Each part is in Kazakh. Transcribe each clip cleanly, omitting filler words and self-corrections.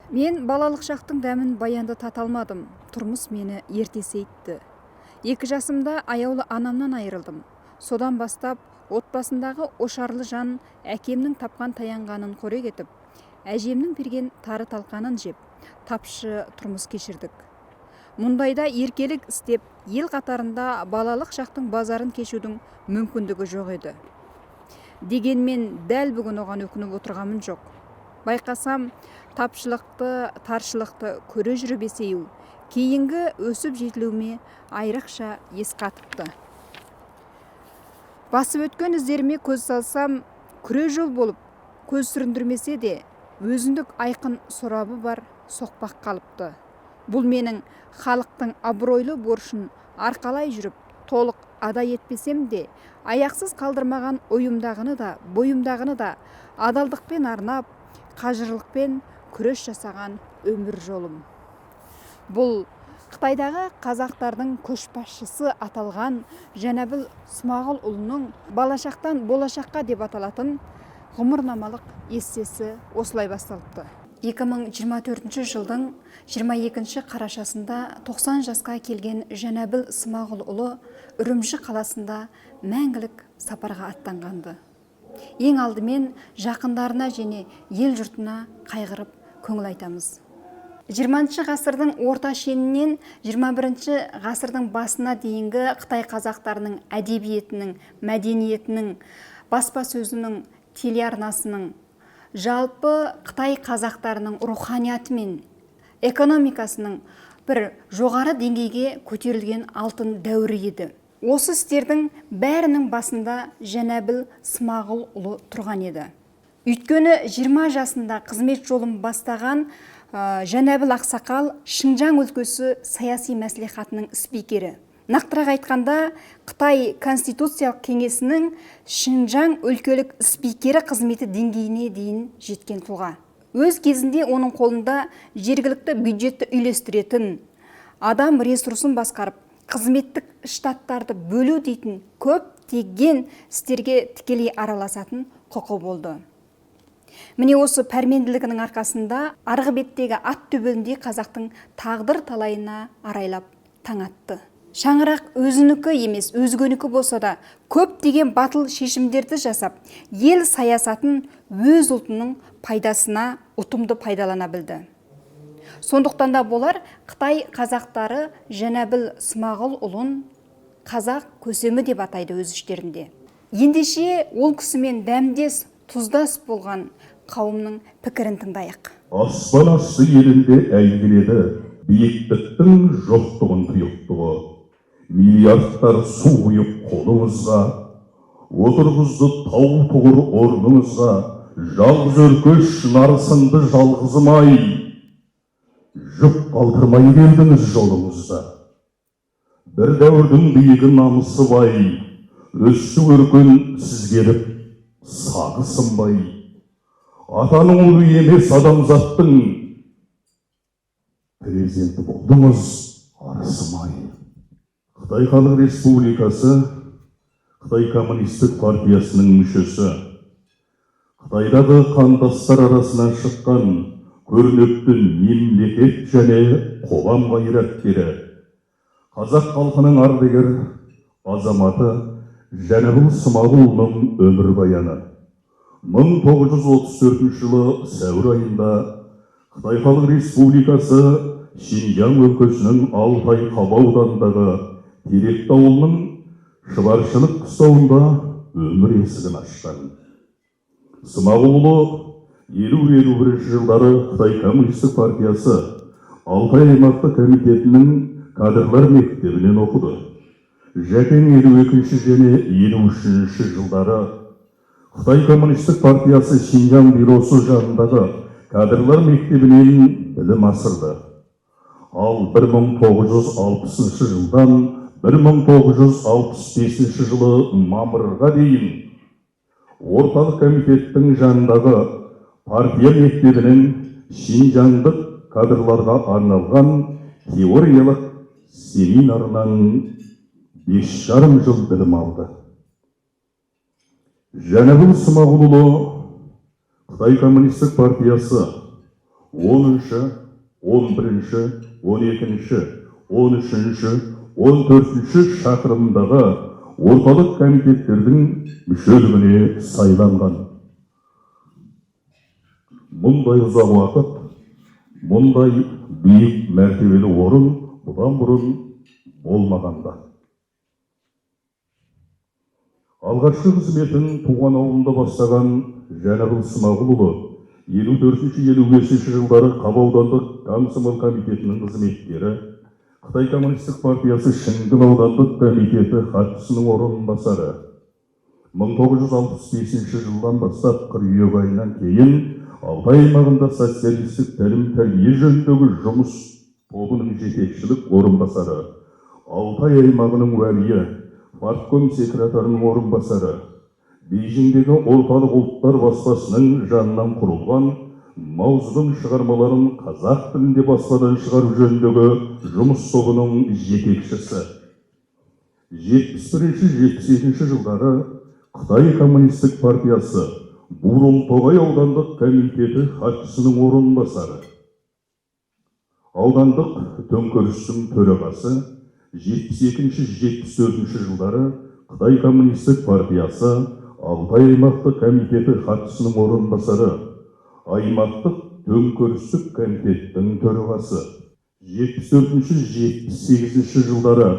Мен балалық шақтың дәмін баянда тата алмадым. Тұрмыс мені ерте сейтті. 2 жасымда аяулы анамнан айырылдым. Содан бастап отбасындағы ошарлы жан әкемнің тапқан таянғанын қорек етіп, әжемнің берген тары талқанын жеп, тапшы тұрмыс кешірдік. Мұндайда еркелік істеп, ел қатарында балалық шақтың базарын кешудің мүмкіндігі жоқ еді. Дегенмен дәл бүгін оған өкініп отырғамын жоқ. Байқасам, тапшылықты, таршылықты көре жүріп есею, кейінгі өсіп жетілуіме айрықша ес қатыпты. Басып өткен іздеріме көз салсам, күре жол болып, көз сүріндірмесе де, өзіндік айқын сорабы бар соқпақ қалыпты. Бұл менің халықтың абыройлы борышын арқалай жүріп, толық ада етпесем де, аяқсыз қалдырмаған ойымдағыны да, бойымдағыны да адалдықпен арнап, қажырлықпен күрес жасаған өмір жолым. Бұл Қытайдағы қазақтардың көшбасшысы аталған Жәнәбіл Смағұлұлының балашақтан болашаққа деп аталатын ғұмырнамалық эссесі осылай басталыпты. 2024 жылдың 22 қарашасында 90 жасқа келген Жәнәбіл Смағұлұлы Үрімші қаласында мәңгілік сапарға аттанғанды. Ең алдымен жақындарына және ел жұртына қайғырып көңіл айтамыз. 20 ғасырдың орта шенінен 21 ғасырдың басына дейінгі Қытай қазақтарының әдебиетінің, мәдениетінің, баспасөзінің, телеарнасының, жалпы Қытай қазақтарының руханияты мен экономикасының бір жоғары деңгейге көтерілген алтын дәуірі еді. Осы істердің бәрінің басында Жәнәбіл Смағұлұлы тұрған еді. Өйткені 20 жасында қызмет жолын бастаған Жәнәбіл ақсақал Шыңжаң өлкесі саяси мәслихатының спикері. Нақтырақ айтқанда, Қытай Конституциялық кеңесінің Шыңжаң өлкелік спикері қызметі деңгейіне дейін жеткен тұлға. Өз кезінде оның қолында жергілікті бюджетті үйлестіретін, адам ресурсын басқарып, қызметтік штаттарды бөлу дейтін көптеген істерге тікелей араласатын құқы болды. Міне осы пәрменділігінің арқасында арғы беттегі ат төбеліндей қазақтың тағдыр талайына арайлап таң атты. Шаңырақ өзінікі емес, өзгенікі болса да көптеген батыл шешімдерді жасап, ел саясатын өз ұлтының пайдасына ұтымды пайдалана білді. Сондықтан да болар Қытай қазақтары Жәнәбіл Смағұлұлын қазақ көсемі деп атайды өз іштерінде. Ендеше ол кісімен дәмдес, тұздас болған қауымның пікірін тыңдайық. Аспан асты елінде әйгіледі биіктіктің жоқтығын тұйықтығы. Миллиардтар су құйып қолыңызға, отырғызды тау тұғыр орныңызға, жалғыз өркеш нарсынды жалғызымай, жүк қалдырмай келдіңіз жолыңызда. Бір дәуірдің биігі намысы бай, өссі өркен сіз келіп, сағы сынбай, атаның ұлы емес адамзаттың президенті болдыңыз арысымай. Қытай Халық Республикасы Қытай Коммунистік партиясының мүшесі, Қытайдағы қандастар арасынан шыққан көрнекті мемлекет және қоғам қайраткері, қазақ халқының ардагер азаматы Жәнәбіл Смағұлұлының өмірбаяны. 1934 жылы сәуір айында Қытай Халық Республикасы Шинжаң өлкесінің Алтай Қаба ауданындағы Теректі ауылының Шұбаршылық қыстауында өмір есігін ашқан. Смағұлұлы 50-51 жылдары Қытай Коммунистік партиясы Алтай аймақтық комитетінің кадрлар мектебінен оқыды. Жәкең 52 және 53 жылдары Қытай Коммунистік партиясы Шинжаң бюросы жанындағы кадрлар мектебінен білім асырды. Ал 1960 жылдан 1965 жылы мамырға дейін орталық комитеттің жанындағы партия мектебінің Шинжаңдық кадрларға арналған теориялық семинарынан 5,5 жыл білім алды. Жәнәбіл Смағұлұлы Қытай Коммунистік партиясы 10-шы, 11-шы, 12-шы, 13-шы, 14-шы шақырымдағы орталық комитеттердің мүшелігіне сайланған. Мұндай ұзақ уақыт, мұндай биік мәртебелі орын бұдан бұрын болмағанда. Алғашқы қызметін туған ауылында бастаған Жәнәбіл Смағұлұлы 54-55 жылдары Қаба аудандық комсомол комитетінің қызметкері, Қытай коммунистік партиясы Шыңғыл аудандық комитеті хатшысының орынбасары. 1965 жылдан бастап қыркүйек айынан кейін Алтай аймағында социалистік тәлім-тәрбие жөніндегі жұмыс тобының жетекшілік орынбасары, Алтай аймағының уәлиі, партком секретарының орынбасары, Бейжіңдегі орталық ұлттар баспасының жанынан құрылған Маузудың шығармаларын қазақ тілінде баспадан шығару жөніндегі жұмыс тобының жетекшісі. 71-72 жылдары Қытай коммунистік партиясы Бурылтоғай аудандық комитеті хатшысының орынбасары. Аудандық төңкерістің төрағасы 72-74 жылдары Қытай коммунистік партиясы Алтай аймақтық комитеті хатшысының орынбасары, аймақтық төңкерістік комитеттің төрағасы. 74-78 жылдары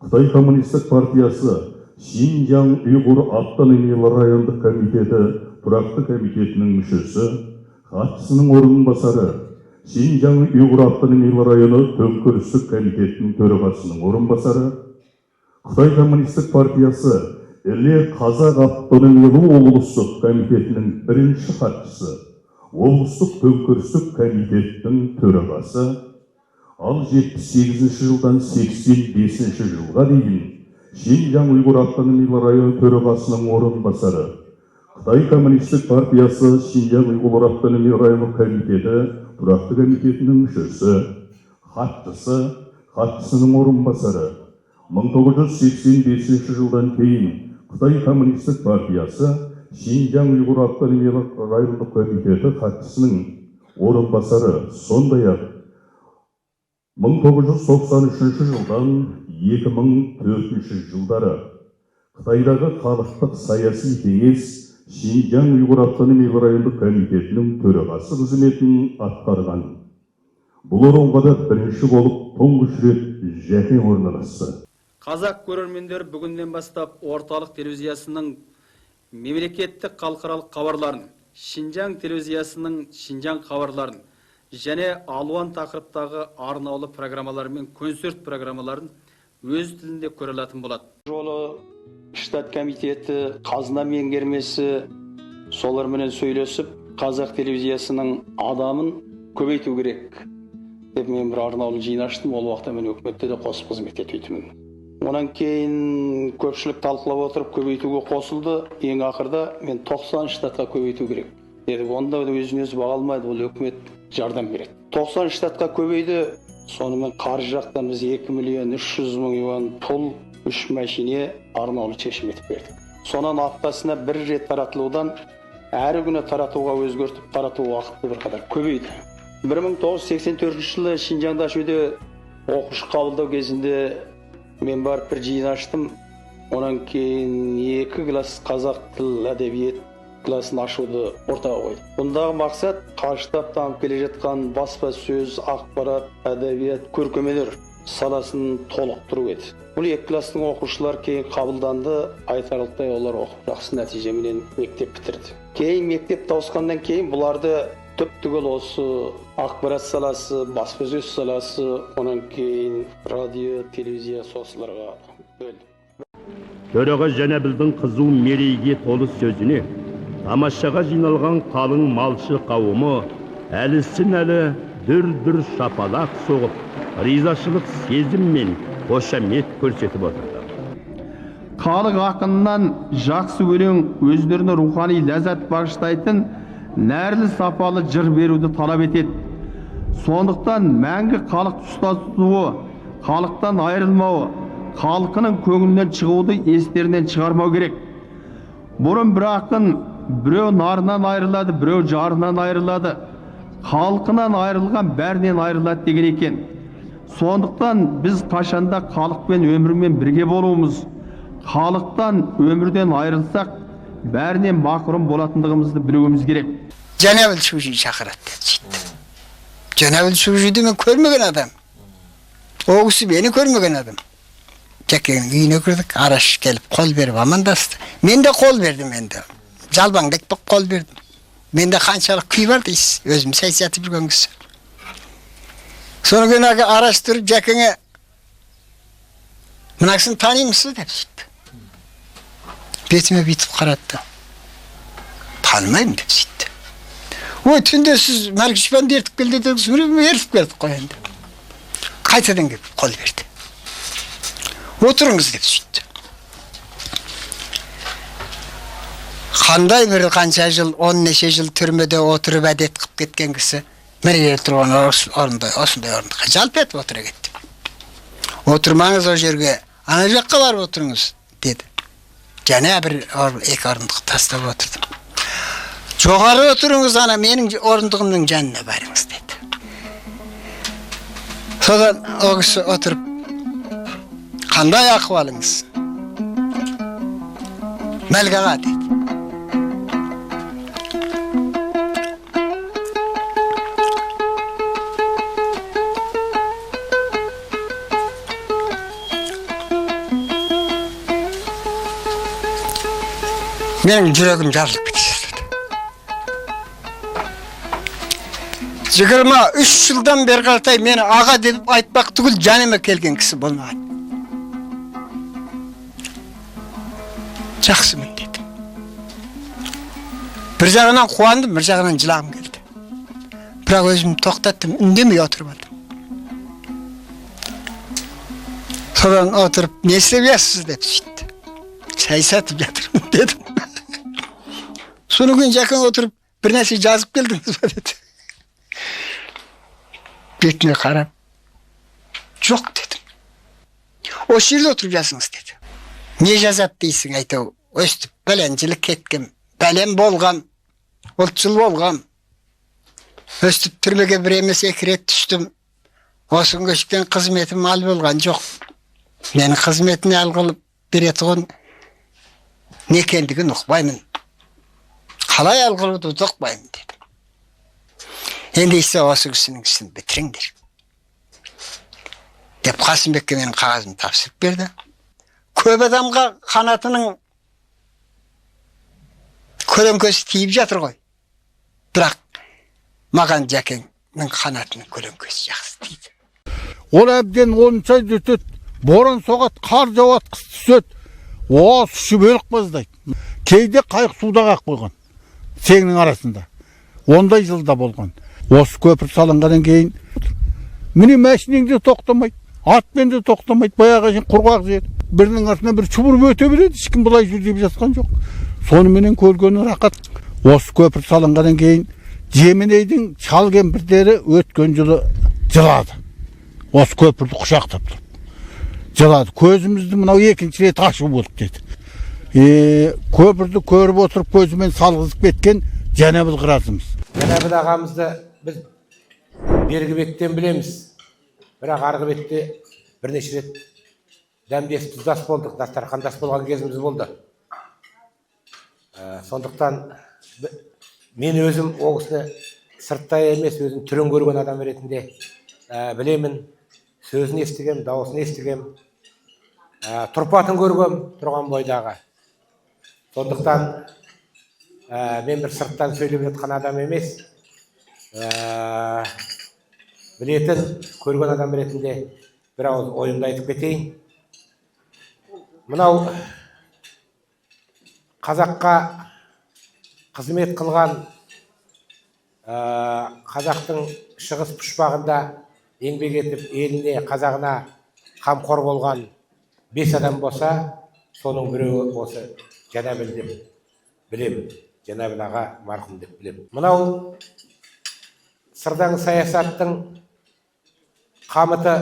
Қытай коммунистік партиясы Шинжаң ұйғыр автономиялы райондық комитеті тұрақты комитетінің мүшесі, хатшысының орынбасары, Шинжаң ұйғыр автономиялы районы төңкерістік комитетінің төрағасының орынбасары, Қытай коммунистік партиясы Іле Қазақ автономиялы облыстық комитетінің бірінші хатшысы, облыстық төңкерістік комитеттің төрағасы, ал 78 жылдан 85 жылға дейін Шинжаң ұйғыр автономиялы районы төрағасының орынбасары, Қытай коммунистік партиясы Шинжаң ұйғыр автономиялы районы комитеті тұрақты комитетінің мүшесі, хатшысы, хатшысының орынбасары. 1985 жылдан кейін Қытай коммунистік партиясы Шинжаң ұйғыр автономиялы райондық комитеті хатшысының орынбасары, сондай-ақ 1993 жылдан 2004 жылдары Қытайдағы халықтық саяси кеңес Шинжаң ұйғыр автономиялы райондық комитетінің төрағасы қызметін атқарған. Бұл орынға да бірінші болып тұңғыш рет Жәкең орналасты. Қазақ көрермендер бүгіннен бастап орталық телевизиясының мемлекеттік халықаралық хабарларын, Шинжаң телевизиясының Шинжаң хабарларын және алуан тақырыптағы арнаулы программалар мен концерт программаларын өз тілінде көре алатын болады. Жолы штат комитеті, қазына меңгермесі соларменен сөйлесіп, қазақ телевизиясының адамын көбейту керек деп мен бір арнаулы жиын аштым. Ол уақытта мен өкіметте де қосып қызмет ететінмін. Онан кейін көпшілік талқылап отырып көбейтуге қосылды. Ең ақырда мен 90 штатқа көбейту керек дедік. Онда өзін-өзі баға алмайды, ол өкімет жардам береді. 90 штатқа көбейді. Сонымен қаржы жақтан біз 2 миллион 300 мың юан пұл, 3 машине арнаулы шешім етіп бердік. Сонан аптасына бір рет таратылудан әрі күні таратуға өзгертіп, тарату уақыты бірқадар көбейді. 1984 жылы Шинжаңда ашуды оқушы қабылдау кезінде мен барып бір жиын аштым. Онан кейін 2 класс қазақ тіл әдебиет классын ашуды ортаға қойды. Бұндағы мақсат қарыштап дамып келе жатқан баспасөз, ақпарат, әдебиет, көркемелер саласын толықтыру еді. Бұл 2 класстың оқушылар кейін қабылданды, айтарлықтай олар оқып жақсы нәтижемен мектеп бітірді. Кейін мектеп тауысқаннан кейін бұларды түп-түгел осы ақпарат саласы, баспасөз саласы, онан кейін радио, телевизия сосларға бөлді. Төраға Жәнәбілдің қызу мерейге толы сөзіне тамашаға жиналған қалың малшы қауымы әлісін-әлі дүр-дүр шапалақ соғып, ризашылық сезім мен қошамет көрсетіп отырды. Халық ақынынан жақсы өлең өздеріне рухани ләззат бағыштайтын нәрлі сапалы жыр беруді талап етеді. Сондықтан мәңгі халық ұстасуы, халықтан айырылмауы, халқының көңілінен шығуды естерінен шығармау керек. Бұрын бір ақын біреу нарынан айырылады, біреу жарынан айырылады. халқынан айырылған бәрінен айырылады деген екен. Сондықтан біз қашанда халықпен өмірмен бірге болуымыз, халықтан өмірден айырылсақ, бәрінен мақұрым болатындығымызды білуіміз керек. Cenab-ı Sucu'yu çakırattı. Cenab-ı Sucu'yu ben görmegen adam. O kişi beni görmegen adam. Çekenin üyüne girdik, araş gelip kol verip amandastı. Ben de kol verdim ben de. Jalbangdek bak kol verdim. Ben de kançalık kuy vardı özüm seysiyatı bir göngüsü. Sonra günahı araştırıp Jack'ine mınakısını tanıyım mısın deyip süttü. Betime bitip karattı. Tanımayım deyip süttü. O tünde siz Melkiş ben de ertip geldi dedik, sonra ertip geldik koyandı. Kaytadan gelip kol verdi. Oturunuz deyip süttü. Qanday bir qancha yıl, 10 neçe yıl türmede oturup adet qıp ketken kişi meni yer turgan orunda, osunday orunda jalp etip otura ketdi. Oturmanız o жерге, ana жаққа barıp oturunuz dedi. Jana bir iki orunduk tastab oturdum. Joğarı oturunuz ana, menin orundugumdun janına barыңыз dedi. Sodan o kişi oturup, qanday ahvalыңыз? Melgaga dedi. Benim yüreğim jarılıp bitişti. 23 yıldan beri qartay meni ağa deyip aytmak tugul janıma kelgen kişi bolmagan. Jaksımın dedim. Bir jagынан kuandım, bir jagынан jılagım geldi. Biroq özümü to'xtattım, indemey oturup aldım. Sodan oturup ne isteyapsiz dep süttü. Çay satıp yatırım dedim. Sonra gün yakın oturup bir narsa жазып geldiniz dedi. Betine qarab, "Жоқ" dedim. "O şerde oturup yazыңыз" dedi. "Ne жазат дейсің ayta, östüp belençilik ketkim, belen bolgam, oltçul bolgam. Östüp türmege bir emes 2 ret düştüm. Osun köşkten kızmetim al bolgan жоқ. Meni kızmetini al kılıp bir etiğin ne kendigin uqbaymın. Qalay algılıdı uqbayım" dedim. Endi ise osu kişinin işini bitiringdir. Dep Qasımбекке menin qagazımı tapşırıp berdi. Köp adamga kanatının kölönkөsü tiyip jatır goy. Biroq magan Jakenin kanatının kölönkөsü jakсы tiydi. Ol abden 10 ay ötөt, boran soğat, kar jawat, kış түсөt. O su bölük bazdayt. Кейде qayık suda qaq koygan. Сеңнің арасында. Ондай жылда болған. Осы көпір салынғаннан кейін міне машинең де тоқтамайды, атпен де тоқтамайды. Баяғы жер құрғақ жер. Бірінің артынан бір чұбырып өте береді. Ешкім бұлай жүр деп жатқан жоқ. Соныменен көргені рақат. Осы көпір салынғаннан кейін Жеменейдің шал кемпірлері өткен жылы жылады. Осы көпірді құшақтап тұрып. Жылады. Көзімізді мынау екінші рет ашып болдық деді. Köprüdü көріп отырып көзімен салғызып кеткен Жәнәбіл қыразымыз. Жәнәбіл ағамызды біз бергі беттен білеміз. Бірақ арғы бетте бірнеше рет дәмдес тұздас болдық, дастархандас болған кезіміз болды. Сондықтан мен өзім ол кісіні сырттай емес, өзім түрін көрген адам ретінде білемін. Сөзін естігем, дауысын естігем, тұрпатын көргем тұрған бойдағы. Сондықтан мен бір сырттан сөйлеп жатқан адам емес, білетін, көрген адам ретінде бір ауыз ойымды айтып кетейін. Мынау қазаққа қызмет қылған, қазақтың шығыс пұшпағында еңбек етіп, еліне, қазағына қамқор болған 5 адам болса, соның біреуі осы Жәнәбіл деп білемін. Жәнәбіл аға марқұм деп білемін. Мынау сырдаң саясаттың қамыты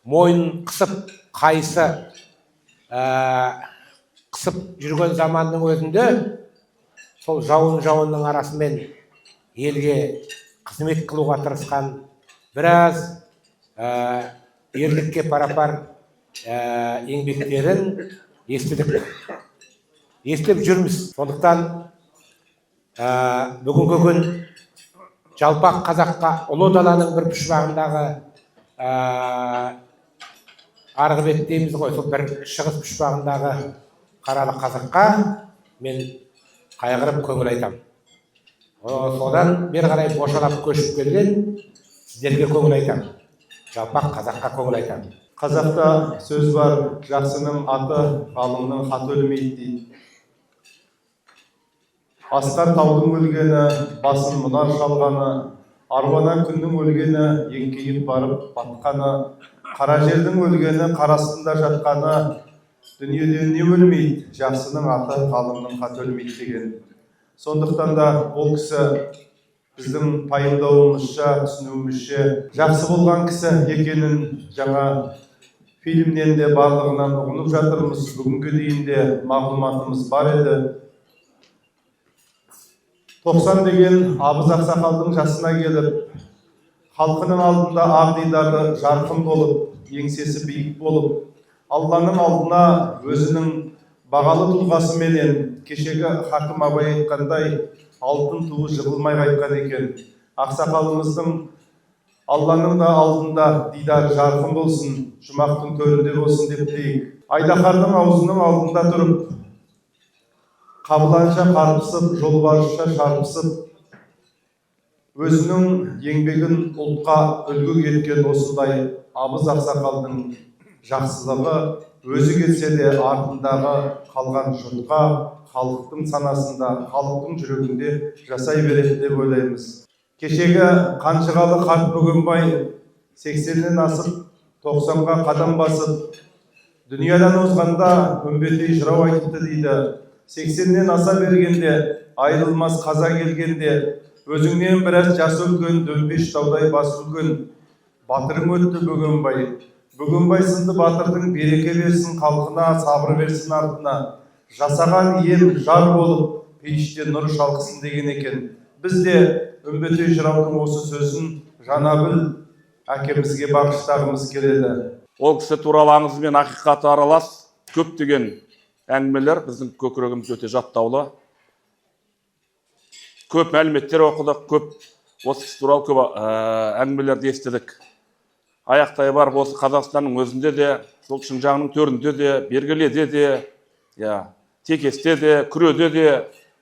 мойын қысып, қайсы қысып жүрген заманның өзінде сол жауынның арасымен елге қызмет қылуға тырысқан, біраз ерлікке парапар еңбектерін естідік, естіп жүрміз. Сондықтан бүгінгі күн жалпақ қазаққа ұлы даланың бір пұшпағындағы арғы бет дейміз ғой, сол бір шығыс пұшпағындағы қаралы қазаққа мен қайғырып көңіл айтам. Содан бері қарай бошалап көшіп келген сіздерге көңіл айтам. Жалпақ қазаққа көңіл айтам. Қазақта сөз бар, жақсының аты, ғалымның хаты өлмейді дейді. Асқар таудың өлгені, басын мұнар шалғаны, арбана күннің өлгені, еңкейіп барып батқаны, қара жердің өлгені, қарасында жатқаны, дүниеден не өлмейді, жақсының аты, ғалымның хаты өлмейді деген. Сондықтан да ол кісі біздің пайымдауымызша, түсінуімізше жақсы болған кісі екенін жаңа фильмнен де барлығынан ұғынып жатырмыз. Бүгінгі дейін де мағлұматымыз бар еді. 90 деген Абыз Ақсақалдың жасына келіп, халқының алдында ақ дидарлы жарқын болып, еңсесі биік болып, Алланың алдына өзінің бағалы тұлғасыменен кешегі хакім Абай айтқандай алтын туы жығылмай қайтқан екен. Ақсақалымыздың Алланың да алдында дидары жарқын болсын, жұмақтың төрінде болсын деп тілейік. Айдаһардың аузының алдында тұрып, қабыланша қарпысып, жолбарысша шарпысып, өзінің еңбегін ұлтқа үлгі еткен осындай Абыз Ақсақалдың жақсылығы өзі кетсе де артындағы қалған жұртқа, халықтың санасында, халықтың жүрегінде жасай береді деп ойлаймыз. Кешегі Қанжығалы қарт Бөгенбай 80-нен асып, 90-ға қадам басып, дүниядан озғанда үмбетей жырау айтыпты дейді. 80-нен аса бергенде, айрылмас қаза келгенде, өзіңнен біраз жас өлген, дөмбеш таудай бас өлген, батырың өтті Бөгенбай. Бөгенбай сынды батырдың береке берсін халқына, сабыр берсін артына. Жасаған ел жар болып, пейіште нұр шалқысын деген екен. Біз де үмбетей жыраудың осы сөзін Жанабіл әкемізге бағыштағымыз келеді. Ол кісі туралы аңыз бен ақиқаты аралас көптеген әңгімелер біздің көкірегіміз өте жаттаулы. Көп мәліметтер оқыдық, көп осы кісі туралы көп әңгімелерді естідік. Аяқтай бар осы Қазақстанның өзінде де, сол Шыңжаңның төрінде де, Бергеледе де, Текесте де, Күреде де,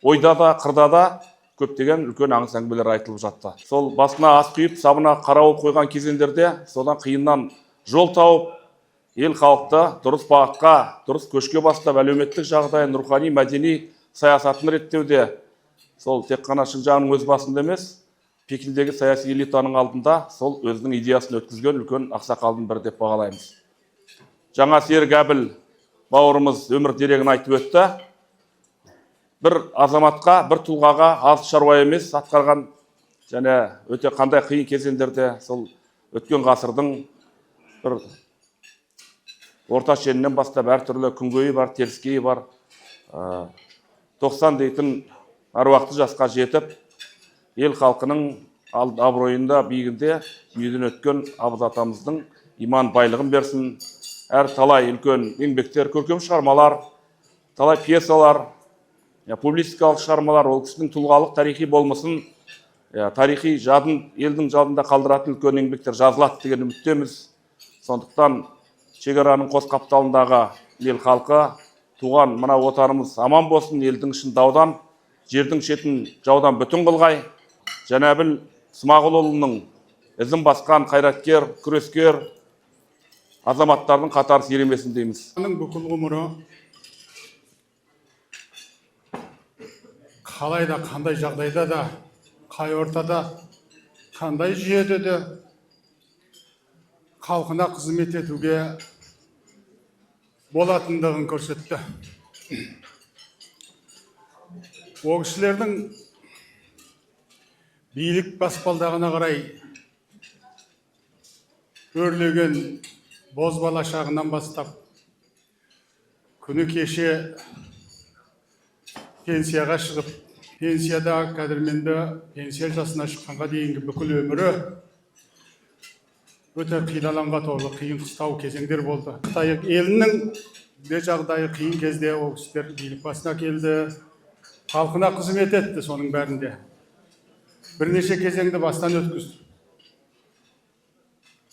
ойда да, қырда да көптеген үлкен аңыз әңгімелер айтылып жатты. Сол басына ас құйып, сабына қарауыл қойған кезеңдерде содан қиыннан жол тауып, ел халықты дұрыс бағытқа, дұрыс көшке бастап, әлеуметтік жағдайын, рухани, мәдени саясатын реттеуде, сол тек қана Шыңжаңның өз басында емес, Пекиндегі саяси элитаның алдында сол өзінің идеясын өткізген үлкен ақсақалдың бірі деп бағалаймыз. Жаңа Серік Әбіл бауырымыз өмір дерегін айтып өтті. Бір азаматқа, бір тұлғаға аз шаруа емес атқарған және өте қандай қиын кезеңдерде сол өткен ғасырдың бір орта шенінен бастап әртүрлі күнгейі бар, теріскейі бар, 90 дейтін аруақты жасқа жетіп, ел халқының абыройында биігінде дүниеден өткен Абыз атамыздың иман байлығын берсін. Әр талай үлкен еңбектер, көркем шығармалар, талай пьесалар, публистикалық шығармалар, ол кісінің тұлғалық тарихи болмысын, тарихи жадын елдің жадында қалдыратын үлкен еңбектер жазылады деген үміттеміз. Сондықтан шекараның қос қапталындағы ел халқы, туған мына отанымыз аман болсын, елдің ішін даудан, жердің шетін жаудан бүтін қылғай. Жанабіл Смағұлұлының ізін басқан қайраткер, күрескер азаматтардың қатары сиремесін дейміз. Бүкіл ғұмыры қалай да, қандай жағдайда да, қай ортада, қандай жүйеде де халқына қызмет етуге болатындығын көрсетті. Ол кісілердің билік баспалдағына қарай өрлеген бозбала шағынан бастап күні кеше пенсияға шығып пенсияда кәдірменді пенсия жасына шыққанға дейінгі бүкіл өмірі өте қиналанға толы қиын қыстау кезеңдер болды. Қытай елінің де жағдайы қиын кезде ол кісілер билік басына келді, халқына қызмет етті соның бәрінде. Бірнеше кезеңді бастан өткізді.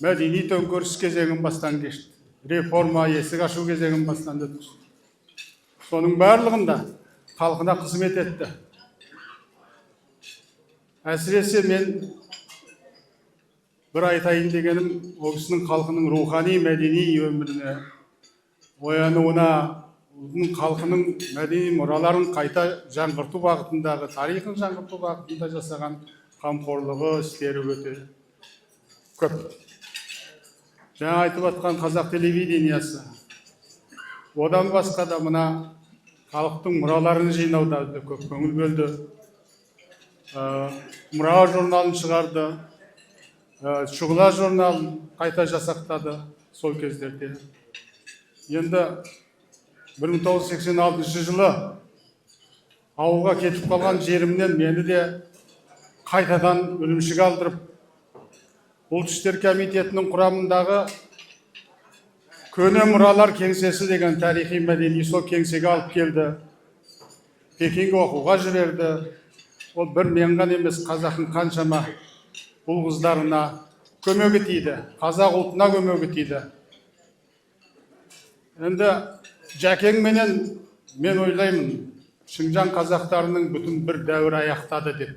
Мәдени төңкеріс кезеңін бастан кешті. Реформа, есік ашу кезеңін бастан өткізді. Соның барлығында халқына қызмет етті. Әсіресе мен бір айтайын дегенім, ол кісінің халқының рухани, мәдени өміріне оянуына, халқының мәдени мұраларын қайта жаңғырту бағытындағы, тарихын жаңғырту бағытында жасаған қамқорлығы, істері өте көп. Жаңа айтып атқан қазақ телевидениесі, одан басқа да мына халықтың мұраларын жинауда көп көңіл бөлді. Мұра журналын шығарды, шұғыла журналын қайта жасақтады сол кездерде. Енді 1986 жылы ауылға кетіп қалған жерімнен мені де қайтадан Үрімшіге алдырып, Ұлт істер комитетінің құрамындағы көне мұралар кеңсесі деген тарихи мәдени сол кеңсеге алып келді. Пекинге оқуға жіберді. Ол бір мен ғана емес, қазақтың қаншама ұл қыздарына көмегі тиді, қазақ ұлтына көмегі тиді. Енді Жәкең менен мен ойлаймын, Шыңжаң қазақтарының бүтін бір дәуір аяқтады деп.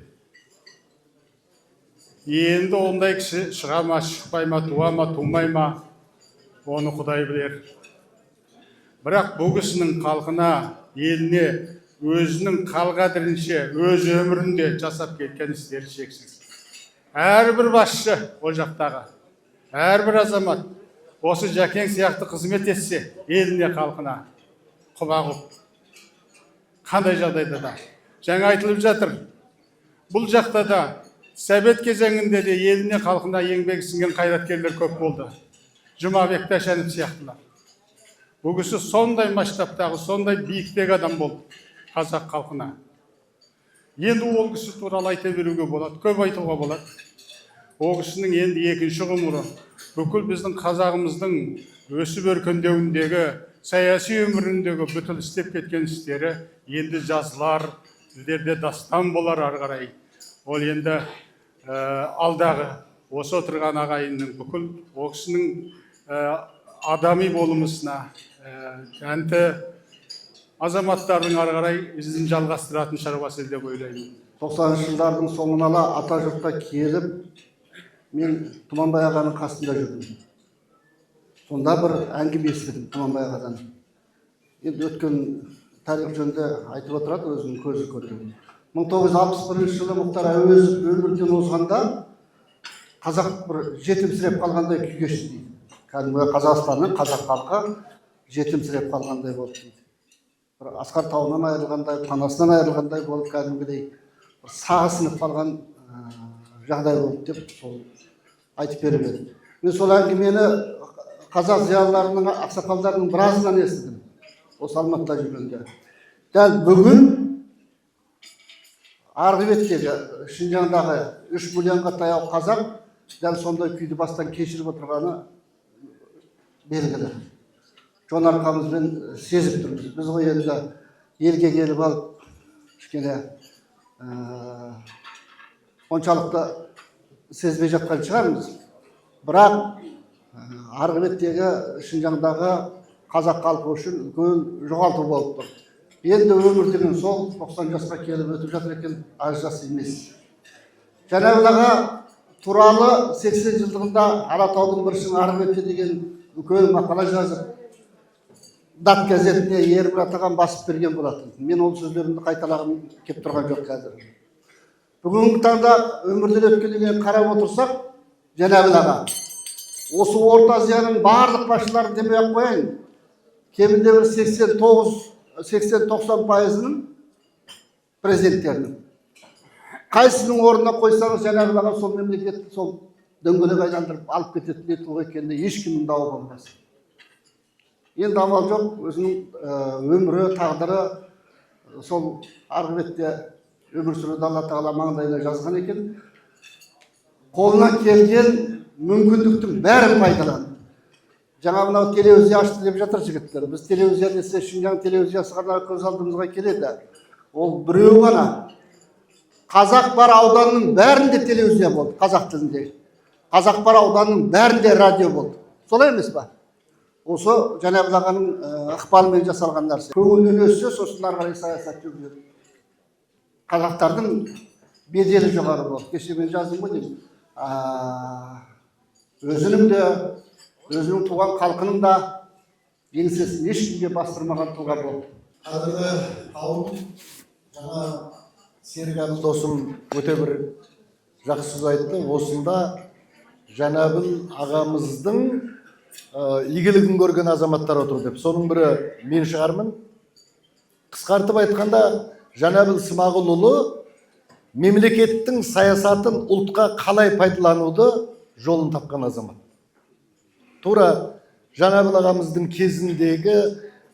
Енді ондай кісі шыға ма, шықпай ма, туа ма, тумай ма, оны Құдай білер. Бірақ бұл кісінің халқына, еліне, өзінің қал-қадірінше, өз өмірінде жасап кеткен істері шексіз. Әрбір басшы ол жақтағы, әрбір азамат осы Жәкең сияқты қызмет етсе, еліне, халқына құба құп. Қандай жағдайда да. Жаңа айтылып жатыр. Бұл жақта да Совет кезеңінде де еліне, халқына еңбек сіңген қайраткерлер көп болды. Жұмабек Тәшенов сияқтылар. Бұл кісі сондай масштабтағы, сондай биіктегі адам болды қазақ халқына. Енді ол кісі туралы айта беруге болады, көп айтуға болады. Ол кісінің енді екінші ғұмыры бүкіл біздің қазағымыздың өсіп өркендеуіндегі, саяси өміріндегі бүтін істеп кеткен істері енді жазылар, сіздерде дастан болар ары қарай. Ол енді алдағы осы отырған ағайынның бүкіл ол кісінің адами болмысына, жәнті азаматтардың ары қарай ізін жалғастыратын шаруасы деп ойлаймын. 90 жылдардың соңына ата жұртқа келіп, мен Тұманбай ағаның қасында жүрдім. Сонда бір әңгіме естідім Тұманбай ағадан. Енді өткен тарих жөнінде айтып отырады, өзінің көзі көрген. 1961 жылы Мұхтар Әуезов өмірден озғанда қазақ бір жетімсіреп қалғандай күй кешті дейді. Кәдімгі Қазақстанның, қазақ халқы жетімсіреп қалғандай болды дейді. Бір Асқар тауынан айырылғандай, панасынан айырылғандай болып, кәдімгідей бір сағы сынып қалған жағдай болды деп сол айтып беріп еді. Мен сол әңгімені қазақ зиялыларының, ақсақалдарының біразынан естідім. Осы Алматыда жүргенде. Дәл бүгін арғы беттегі Шыңжаңдағы 3 миллионға таяу қазақ дәл сондай күйді бастан кешіріп отырғаны белгілі. Жон арқамызбен сезіп тұрмыз. Біз ғой енді елге келіп алып, кішкене оншалықты сезбей жатқан шығармыз. Бірақ арғы беттегі Шыңжаңдағы қазақ халқы үшін үлкен жоғалту болып тұр. Енді өмір деген сол 90 жасқа келіп өтіп жатыр екен, аз жас емес. Жәнәбілаға туралы 80 жылдығында Алатаудың бір шың арғы бетте деген үлкен мақала жазып, Дат газетіне Ербір атаған басып берген болатын. Мен ол сөздерімді қайталағым кеп тұрған жоқ қазір. Бүгінгі таңда өмірден өткеннен қарап отырсақ, Жәнәбілаға осы Орта Азияның барлық басшыларын демей ақ қояйын, кемінде бір 80-90%-ның президенттерінің. Қайсының орнына қойсаңыз, Жәнәбілаға сол мемлекетті сол дөңгелек айналдырып алып кететін еді екенде ешкімнің дауы болмас. Енді амал жоқ, өзінің өмірі, тағдыры сол арғы бетте өмір сүруді Алла тағала маңдайына жазған екен. Қолынан келген мүмкіндіктің бәрін пайдаланды. Жаңа мынау телевизия ашты деп жатыр жігіттер. Біз телевизия десе Шинжаң телевизиясы ғана көз алдымызға келеді. Ол біреу ғана. Қазақ бар ауданның бәрінде телевизия болды, қазақ тілінде. Қазақ бар ауданның бәрінде радио болды. Солай емес па? Осы Жанабыл ағаның ықпалымен жасалған нәрсе. Көңілден өссе, сосын ары қарай саясат жүргізеді. Қазақтардың беделі жоғары болды. Кеше мен жаздым ғой деймін. Өзінің туған халқының да еңсесін ешкімге бастырмаған тұлға болды. Қадірлі қауым, жаңа Серік Әбіл досым өте бір жақсы сөз айтты. Осында Жанабыл ағамыздың игілігін көрген азаматтар отыр деп. Соның бірі мен шығармын. Қысқартып айтқанда, Жанабыл Смағұлұлы мемлекеттің саясатын ұлтқа қалай пайдалануды жолын тапқан азамат. Тура Жанабыл ағамыздың кезіндегі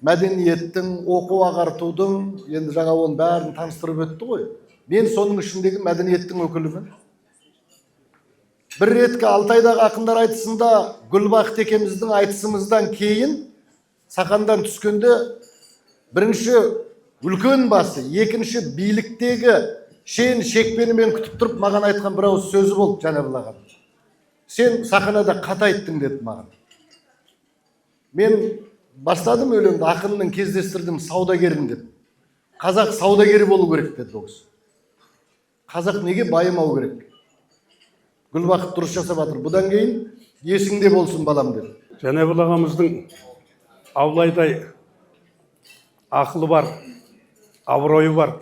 мәдениеттің, оқу ағартудың, енді жаңа оның бәрін таныстырып өтті ғой. Мен соның ішіндегі мәдениеттің өкілімін. Бір реткі Алтайдағы ақындар айтысында Гүлбақыт екеміздің айтысымыздан кейін сақандан түскенде бірінші үлкен басы, екінші биліктегі шен шекпенімен күтіп тұрып маған айтқан бір ауыз сөзі болды Жанабыл ағам. Сен сахнада қате айттың деді маған. Мен бастадым өлеңді, ақынның кездестірдім саудагерін деп. Қазақ саудагері болу керек деді ол кісі. Қазақ неге байымау керек? Гүлбақыт дұрыс жасап жатыр. Бұдан кейін есіңде болсын балам деді. Жанабыл ағамыздың Абылайдай ақылы бар, абыройы бар,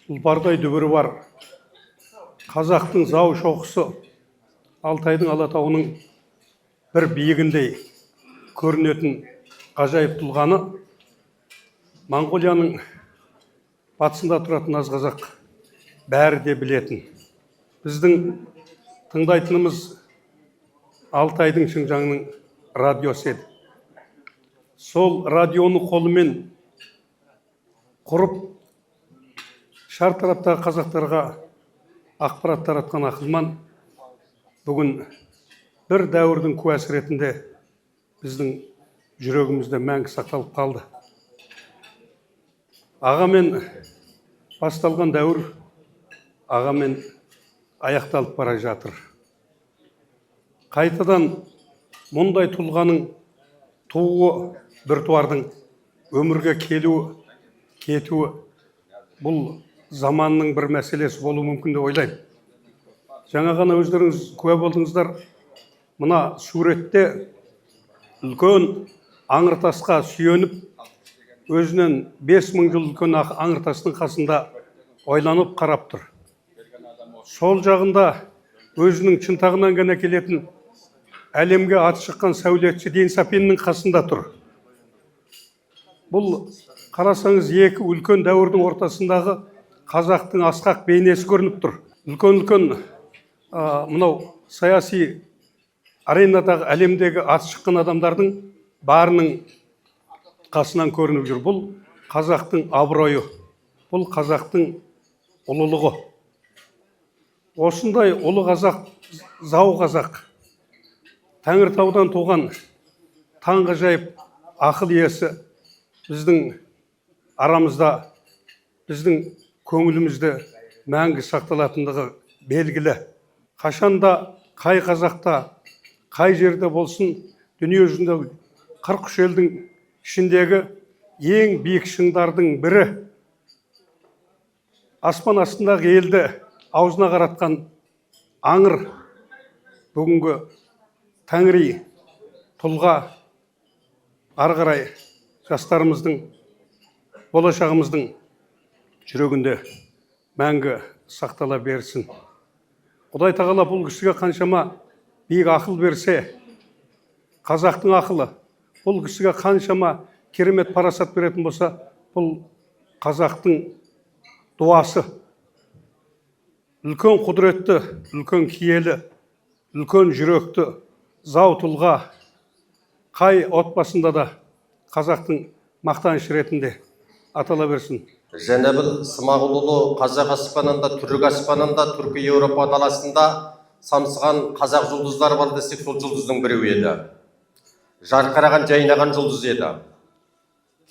тұлпардай дүбірі бар. Қазақтың зау шоқысы Алтайдың Алатауының бір биігіндей көрінетін ғажайып тұлғаны Моңғолияның батысында тұратын аз қазақ бәрі де білетін. Біздің тыңдайтынымыз Алтайдың Шинжаңның радиосы еді. Сол радионы қолымен құрып, шартараптағы қазақтарға ақпарат таратқан ақылман бүгін бір дәуірдің куәсі ретінде біздің жүрегімізде мәңгі сақталып қалды. Ағамен басталған дәуір ағамен аяқталып бара жатыр. Қайтадан мұндай тұлғаның тууы, біртуардың өмірге келуі, кетуі бұл заманның бір мәселесі болуы мүмкін деп ойлаймын. Жаңа ғана өздеріңіз куә болдыңыздар, мына суретте үлкен аңыртасқа сүйеніп, өзінен 5000 жыл үлкен аңыртастың қасында ойланып қарап тұр. Сол жағында өзінің шынтағынан ғана келетін әлемге аты шыққан сәулетші Ден Сапиннің қасында тұр. Бұл қарасаңыз екі үлкен дәуірдің ортасындағы қазақтың асқақ бейнесі көрініп тұр. Үлкен мынау саяси аренадағы әлемдегі аты шыққан адамдардың барының қасынан көрініп жүр. Бұл қазақтың абыройы, бұл қазақтың ұлылығы. Осындай ұлы қазақ, зау қазақ, Тәңіртаудан туған таңғажайып ақыл иесі біздің арамызда, біздің көңілімізде мәңгі сақталатындығы белгілі. Қашанда, қай қазақта, қай жерде болсын, дүние жүзіндегі 43 елдің ішіндегі ең биік шыңдардың бірі, аспан астындағы елді аузына қаратқан аңыр, бүгінгі Тәңіри тұлға ары қарай жастарымыздың, болашағымыздың жүрегінде мәңгі сақтала берсін. Құдай тағала бұл кісіге қаншама биік ақыл берсе, қазақтың ақылы, бұл кісіге қаншама керемет парасат беретін болса, бұл қазақтың дуасы. Үлкен құдіретті, үлкен киелі, үлкен жүректі, зау тұлға қай отбасында да қазақтың мақтанышы ретінде атала берсін. Жәнәбіл Смағұлұлы қазақ аспанында, түрік аспанында, түркі Еуропа даласында самсыған қазақ жұлдыздар бар десек, сол жұлдыздың біреуі еді. Жарқыраған, жайнаған жұлдыз еді.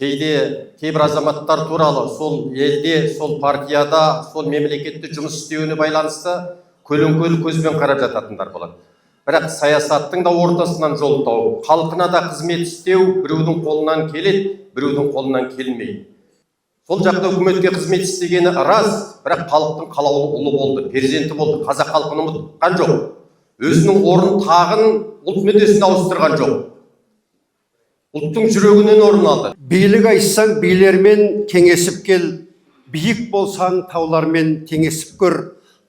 Кейде кейбір азаматтар туралы сол елде, сол партияда, сол мемлекетте жұмыс істеуіне байланысты көлеңкелі көзбен қарап жататындар болады. Бірақ саясаттың да ортасынан жол тауып, халқына да қызмет істеу біреудің қолынан келеді, біреудің қолынан келмейді. Сол жақта үкіметке қызмет істегені рас, бірақ халықтың қалаулы ұлы болды, перзенті болды, қазақ халқын ұмытқан жоқ. Өзінің орын тағын ұлт мүддесіне ауыстырған жоқ. Ұлттың жүрегінен орын алды. Билік айтсаң билермен кеңесіп кел, биік болсаң таулармен теңесіп көр.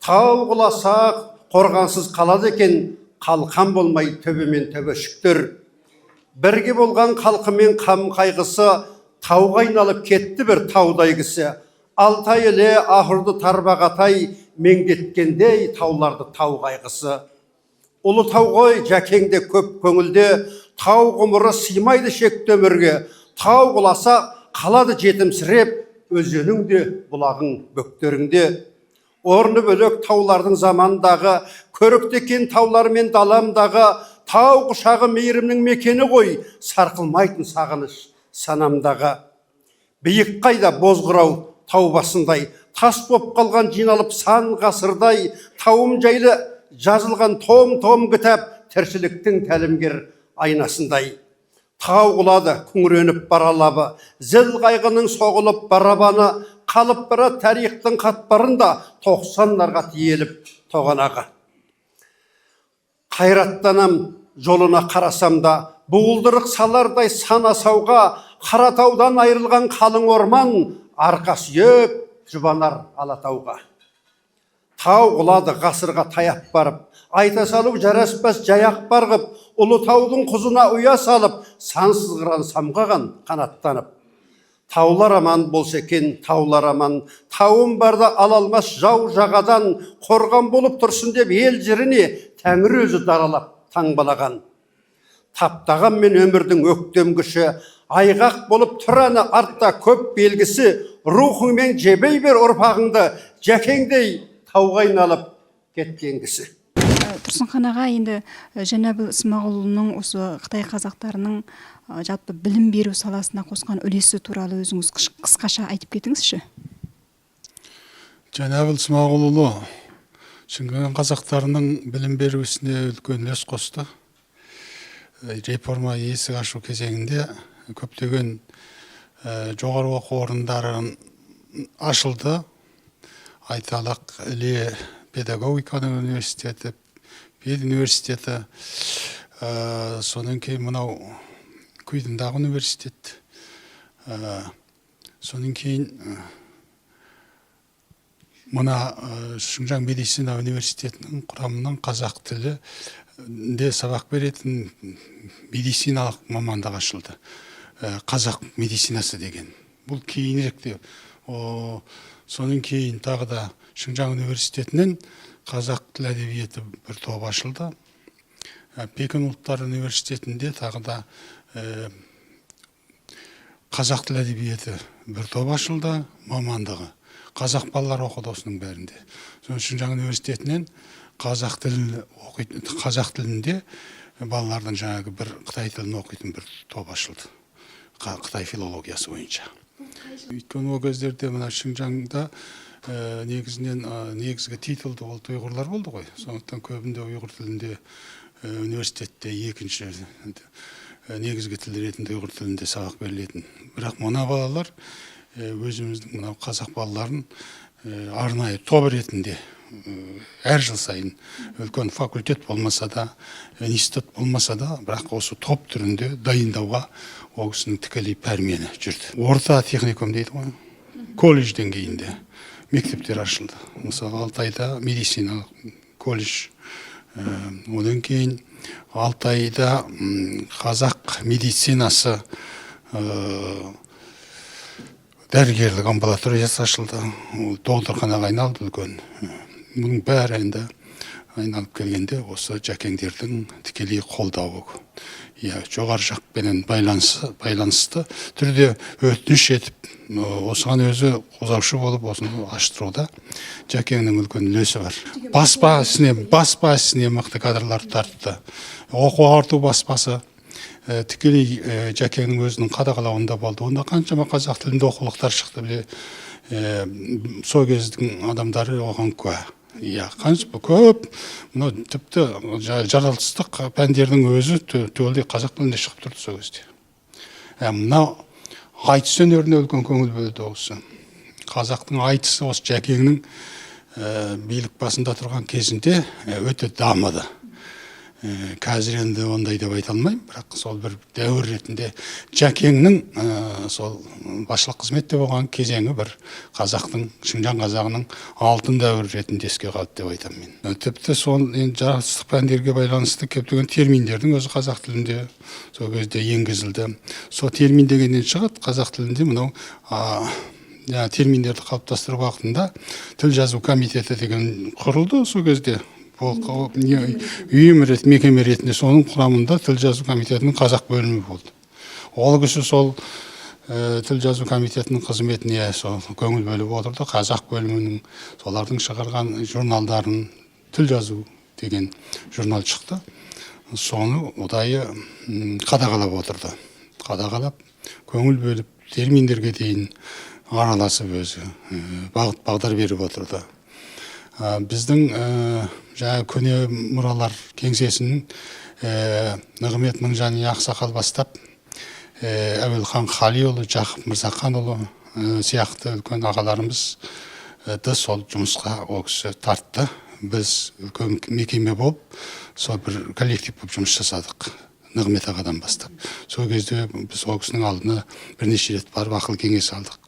Тау құласақ қорғансыз қалады екен, қалқан болмай төбемен төбе шүктір. Бірге болған халқымен қам қайғысы, тауға айналып кетті бір таудай кісі. Алтай еле ахырды тарбағатай, меңдеткендей тауларды тау қайғысы. Ұлы тау ғой жәкеңде көп көңілде, тау ғұмыры сыймайды шекті өмірге. Тау құласа қалады жетімсіреп, өзеніңде бұлағың бөктеріңде. Орны бөлек таулардың замандағы, көріктекен таулармен даламдағы, тау құшағы мейірімнің мекені ғой, сарқылмайтын сағыныш санамдағы. Биік қайда бозғырау тау басындай, тас боп қалған жиналып сан ғасырдай, тауым жайлы жазылған том-том кітап, тіршіліктің тәлімгер айнасындай. Тау құлады күңіреніп баралабы, зіл қайғының соғылып барабаны, қалып бара тарихтың қатпарында 90-ларға тиеліп тоғанағы. Қайраттанам жолына қарасам да, буылдырық салардай сан асауға, Қаратаудан айырылған қалың орман, арқа сүйеп жұбанар Алатауға. Тау құлады ғасырға таяп барып, айта салу жараспас жаяқ барғып, ұлы таудың құзына ұя салып, сансыз қыран самғаған қанаттанып. Таулар аман болса екен, таулар аман, тауым барда ала алмас жау жағадан, қорған болып тұрсын деп ел жеріне Тәңір өзі даралап таңбалаған. Таптаған мен өмірдің өктем күші, айғақ болып тұраны артта көп белгісі, рухыңмен жебей бер ұрпағыңды, жәкеңдей тауға айналып кеткен кісі. Тұрсынхан аға, енді Жәнәбіл Смағұлұлының осы Қытай қазақтарының жалпы білім беру саласына қосқан үлесі туралы өзіңіз қысқаша айтып кетіңізші. Жәнәбіл Смағұлұлы Шыңғырған қазақтарының білім беру ісіне үлкен үлес қосты. Реформа есік ашу кезеңінде көптеген жоғары оқу орындары ашылды. Айталық Іле педагогиканың университеті, пед университеті, сонан кейін мынау Күйдімдағы университет, сонан кейін мына Шыңжаң медицина университетінің құрамынан қазақ тілінде сабақ беретін медициналық мамандық ашылды. Қазақ медицинасы деген. Бұл кейініректе. Сонан кейін тағы да Шыңжаң университетінен қазақ тіл әдебиеті бір топ ашылды. Пекин ұлттар университетінде тағы да қазақ тіл әдебиеті бір топ ашылды, мамандығы. Қазақ балалар оқыды осының бәрінде. Шыңжаң университетінен қазақ тілінде балалардың жаңағы бір Қытай тілін оқитын бір топ ашылды. Қытай филологиясы бойынша. Өйткені ол кездерде мына Шыңжаңда негізгі титулды ол ұйғырлар болды ғой. Сондықтан көбінде ұйғыр тілінде университетте екінші негізгі тіл ретінде ұйғыр тілінде сабақ берілетін. Бірақ мына балалар өзіміздің мынау қазақ балаларын арнайы топ ретінде әр жыл сайын үлкен факультет болмаса да, институт болмаса да, бірақ осы топ түрінде дайындауға ол кісінің тікелей пәрмені жүрді. Орта техникум дейді ғой, колледж деңгейінде мектептер ашылды. Мысалы Алтайда медициналық колледж, одан кейін Алтайда қазақ медицинасы дәрігерлік амбулаториясы ашылды. Доғдырханаға айналды үлкен. Бұның бәрі енді айналып келгенде осы жәкеңдердің тікелей қолдауы. Жоғары жақпенен байланысты түрде өтініш етіп, осыған өзі қозаушы болып, осыны аштыруда жәкеңнің үлкен үлесі бар. Баспа ісіне мықты кадрлар тартты. Оқу ағарту баспасы тікелей жәкеңнің өзінің қадағалауында болды. Онда қаншама қазақ тілінде оқулықтар шықты. Сол кездің адамдары оған куә. Қанша көп, тіпті жаратылыстық пәндердің өзі төлде қазақ тілінде шығып тұрды сол кезде. Мынау айтыс өнеріне үлкен көңіл бөлді осы. Қазақтың айтысы осы жәкеңнің билік басында тұрған кезінде өте дамыды. Қазір енді ондай деп айта алмаймын, бірақ сол бір дәуір ретінде жәкеңнің сол басшылық қызметте болған кезеңі бір қазақтың, Шыңжаң қазағының алтын дәуір ретінде еске қалды деп айтамын мен. Тіпті сол жаратылыстық пәндерге байланысты көптеген терминдердің өзі қазақ тілінде сол кезде енгізілді. Сол термин дегеннен шығады қазақ тілінде мынау терминдерді қалыптастыру уақытында тіл жазу комитеті деген құрылды сол кезде. Үйім мекеме ретінде соның құрамында тіл жазу комитетінің қазақ бөлімі болды. Ол кісі сол тіл жазу комитетінің қызметіне көңіл бөліп отырды. Қазақ бөлімінің солардың шығарған журналдарын тіл жазу деген журнал шықты. Соны ұдайы қадағалап отырды. Қадағалап, көңіл бөліп, терминдерге дейін араласып өзі бағыт бағдар беріп отырды. Біздің жаңа көне мұралар кеңсесінің Нығмет Мыңжани ақсақал бастап, Әуелхан Қалиұлы, Жақып Мырзаханұлы сияқты үлкен ағаларымызды сол жұмысқа ол кісі тартты. Біз үлкен мекеме болып, сол бір коллектив болып жұмыс жасадық. Нығмет ағадан бастап. Сол кезде біз ол кісінің алдына бірнеше рет барып ақыл кеңес алдық.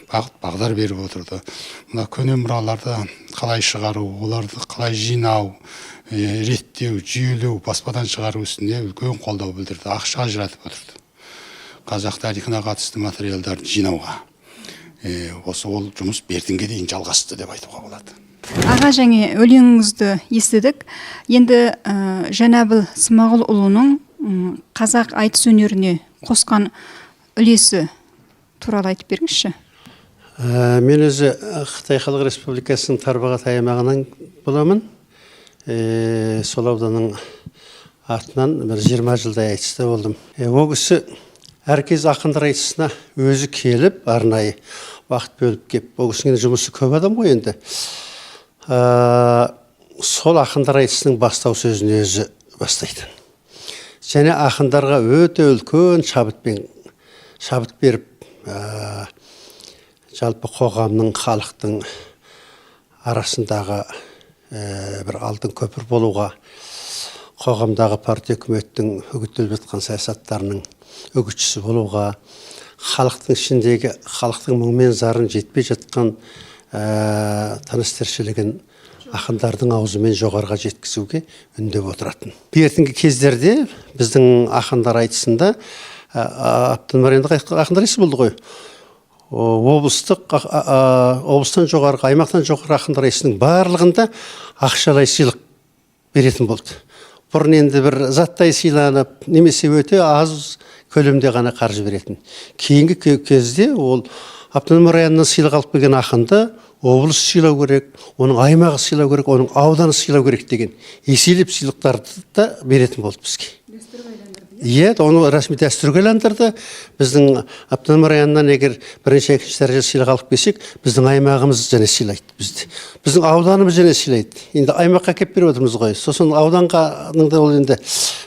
Бағдар беріп отырды. Мына көне мұраларды қалай шығару, оларды қалай жинау, реттеу, жүйелеу, баспадан шығару үстіне үлкен қолдау білдірді. Ақша ажыратып отырды. Қазақ тарихына қатысты материалдарды жинауға. Осы ол жұмыс бертінге дейін жалғасты деп айтуға болады. Аға, және өлеңіңізді естідік. Енді Жәнәбіл Смағұлұлының қазақ айтыс өнеріне қосқан үлесі туралы айтып беріңізші. Мен өзі Қытай Халық Республикасының Тарбағат аймағынан боламын. Сол ауданның артынан бір 20 жылдай айтыста болдым. Ол кісі әркез ақындар айтысына өзі келіп, арнайы уақыт бөліп кеп. Ол кісінің жұмысы көп адам ғой енді. Сол ақындар айтысының бастау сөзін өзі бастайды. Және ақындарға өте үлкен шабыт беріп, жалпы қоғамның, халықтың арасындағы бір алтын көпір болуға, қоғамдағы партия үкіметтің үгіттеліп жатқан саясаттарының үгітшісі болуға, халықтың ішіндегі халықтың мұңмен зарын жетпей жатқан тыныс тіршілігін ақындардың аузымен жоғарыға жеткізуге үндеп отыратын. Бертінгі кездерде біздің ақындар айтысында Абдылмаренді ақындар айтысы болды ғой. Облыстан жоғарғы, аймақтан жоғарғы ақындар айтысының барлығында ақшалай сыйлық беретін болды. Бұрын енді бір заттай сыйланып, немесе өте аз көлемде ғана қаржы беретін. Кейінгі кезде ол Абдылмаренді сыйлық алып келген ақынды облыс сыйлау керек, оның аймағы сыйлау керек, оның ауданы сыйлау керек деген еселеп сыйлықтарды да беретін болды бізге. Оны рәсми дәстүрге айландырды. Біздің Абдылмареннан егер бірінші екінші дәреже сыйлық алып келсек, біздің аймағымыз және сыйлайды бізді. Біздің ауданымыз және сыйлайды. Енді аймаққа кеп беріп отырмыз ғой. Сосын ауданға ол енді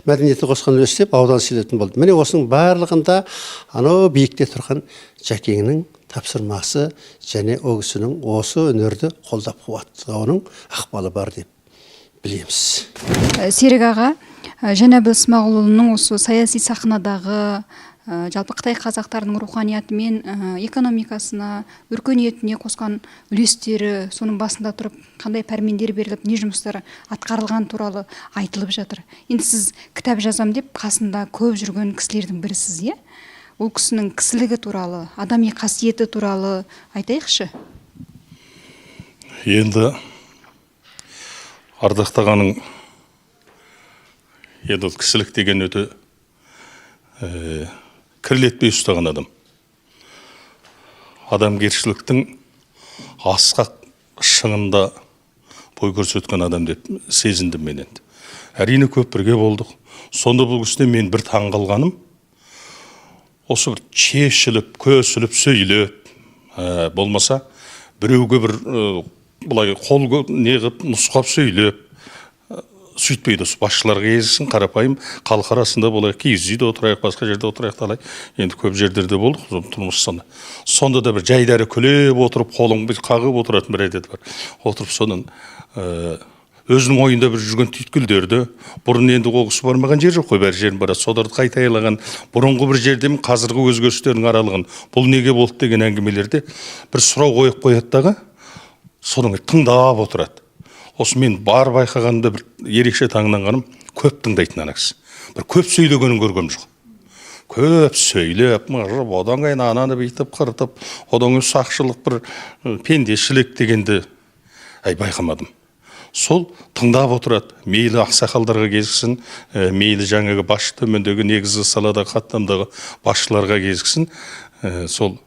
мәдениетті қосқан үлес деп аудан сыйлайтын болды. Міне осының барлығында анау биікте тұрған Жәкеңнің тапсырмасы және ол кісінің осы өнерді қолдап қуаттауының ықпалы бар деп білеміз. Серік аға, Жәнәбіл Смағұлұлының осы саяси сахнадағы жалпы Қытай қазақтарының руханияты мен экономикасына, өркениетіне қосқан үлестері, соның басында тұрып қандай пәрмендер беріліп, не жұмыстары атқарылған туралы айтылып жатыр. Енді сіз кітап жазам деп қасында көп жүрген кісілердің бірісіз, е? Ол кісінің кісілігі туралы, адами қасиеті туралы айтайықшы. Енді ардақтағаның енді кісілік деген өте кірлетпей ұстаған адам. Адамгершіліктің асқақ шыңында бой көрсеткен адам деп сезіндім мен енді. Әрине көп бірге болдық. Сонда бұл кісіде мен бір таң қалғаным, осы бір шешіліп, көсіліп, сөйлеп, болмаса біреуге бір бұлай қол неғып, нұсқап сөйлеп, сөйтпейді. Басшыларға кезіксін, қарапайым халық арасында болайық, киіз үйде отырайық, басқа жерде отырайық талай. Енді көп жерлерде болдық, тұрмыс сонда да бір жайдары күлеп отырып, қолың қағып отыратын бір әдет бар. Отырып содан өзінің ойында бір жүрген түйткілдерді, бұрын енді оғысы бармаған жер жоқ қой, бәр жерін барады, содарды қайтайлаған, бұрынғы бір жерден қазіргі өзгерістердің аралығын, бұл неге болды деген әңгімелерде бір сұрау қойып қояды дағы, содан тыңдап отырады. Осы мен бар байқағанымда бір ерекше таңданғаным, көп тыңдайтын ана кісі. Бір көп сөйлегенін көргем жоқ. Көп сөйлеп, мырып, одан кейін ананы бүйтіп, қыртып, одан кейін сақшылық бір пендешілік дегенді байқамадым. Сол тыңдап отырады, мейлі ақсақалдарға кезіксін, мейлі жаңағы басшы төмендегі негізгі саладағы қаттамдағы басшыларға кезіксін, сол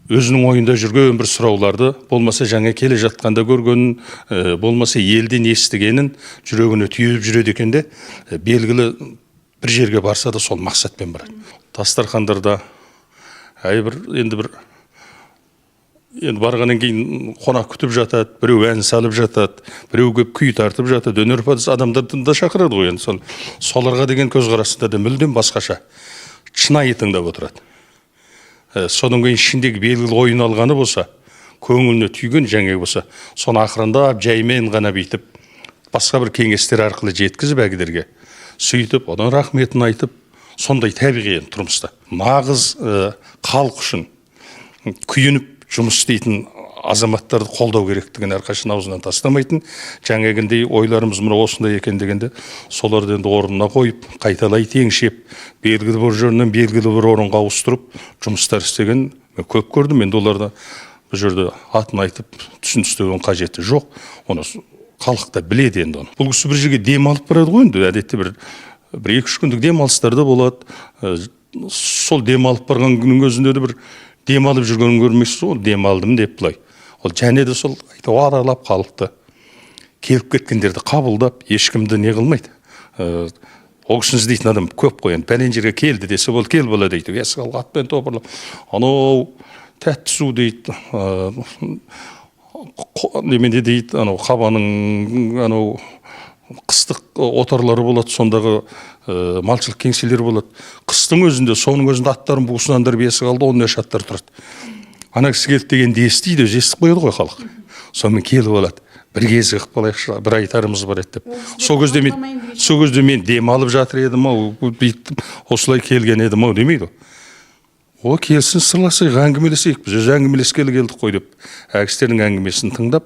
өзінің ойында жүрген бір сұрауларды, болмаса жаңа келе жатқанда көргенін, болмаса елден естігенін жүрегіне түйіп жүреді екен де, белгілі бір жерге барса да сол мақсатпен барады. Дастархандарда енді барғаннан кейін қонақ күтіп жатады, біреу ән салып жатады, біреу көп күй тартып жатады, өнерпаз адамдарды да шақырады ғой енді. Соларға деген көзқарасында да мүлдем басқаша, шынайы тыңдап отырады. Содан кейін ішіндегі белгілі ойын алғаны болса, көңіліне түйген жаңағы болса, соны ақырындап жаймен ғана бүйтіп, басқа бір кеңестер арқылы жеткізіп әгідерге, сөйтіп, одан рахметін айтып, сондай табиғи тұрмыста. Нағыз халық үшін күйініп жұмыс істейтін азаматтарды қолдау керектігін әрқашан аузынан тастамайтын, жаңағындай ойларымыз мына осындай екен дегенде, соларды енді орнына қойып, қайталай теңшеп, белгілі бір жерінен белгілі бір орынға ауыстырып, жұмыстар істеген мен көп көрдім. Енді оларда бұл жерде атын айтып, түсіністеген қажеті жоқ. Оны халықта біледі енді оны. Бұл кісі бір жерге демалып барады ғой енді, әдетте бір 2-3 күндік демалыстарда болады. Сол демалып барған күннің өзінде де бір демалып жүргенін көрмейсіз, ол демалдым деп былай. Ол және де сол аралап халықты келіп кеткендерді қабылдап, ешкімді не қылмайды. Ол кісіні іздейтін адам көп қой. Пәлен жерге келді десе, ол кел бола дейді. Есік алға атпен топырлап, анау тәтті су дейді, немене дейді, анау қабаның анау қыстық отарлары болады, сондағы малшылық кеңселері болады. Қыстың өзінде, соның өзінде аттарын буысынандыр бесік алды, оның өш аттар тұрады. Ана кісі келді дегенде естиді, өзі естіп қояды ғой халық. Сонымен келіп алады. Бір кезі қып қалайықшы, бір айтарымыз бар еді деп. Сол кезде мен демалып жатыр едім, осылай келген едім демейді. О, келсін, сырласайық, әңгімелесейік. Біз әңгімелескелі келдік қой деп, әкістердің әңгімесін тыңдап,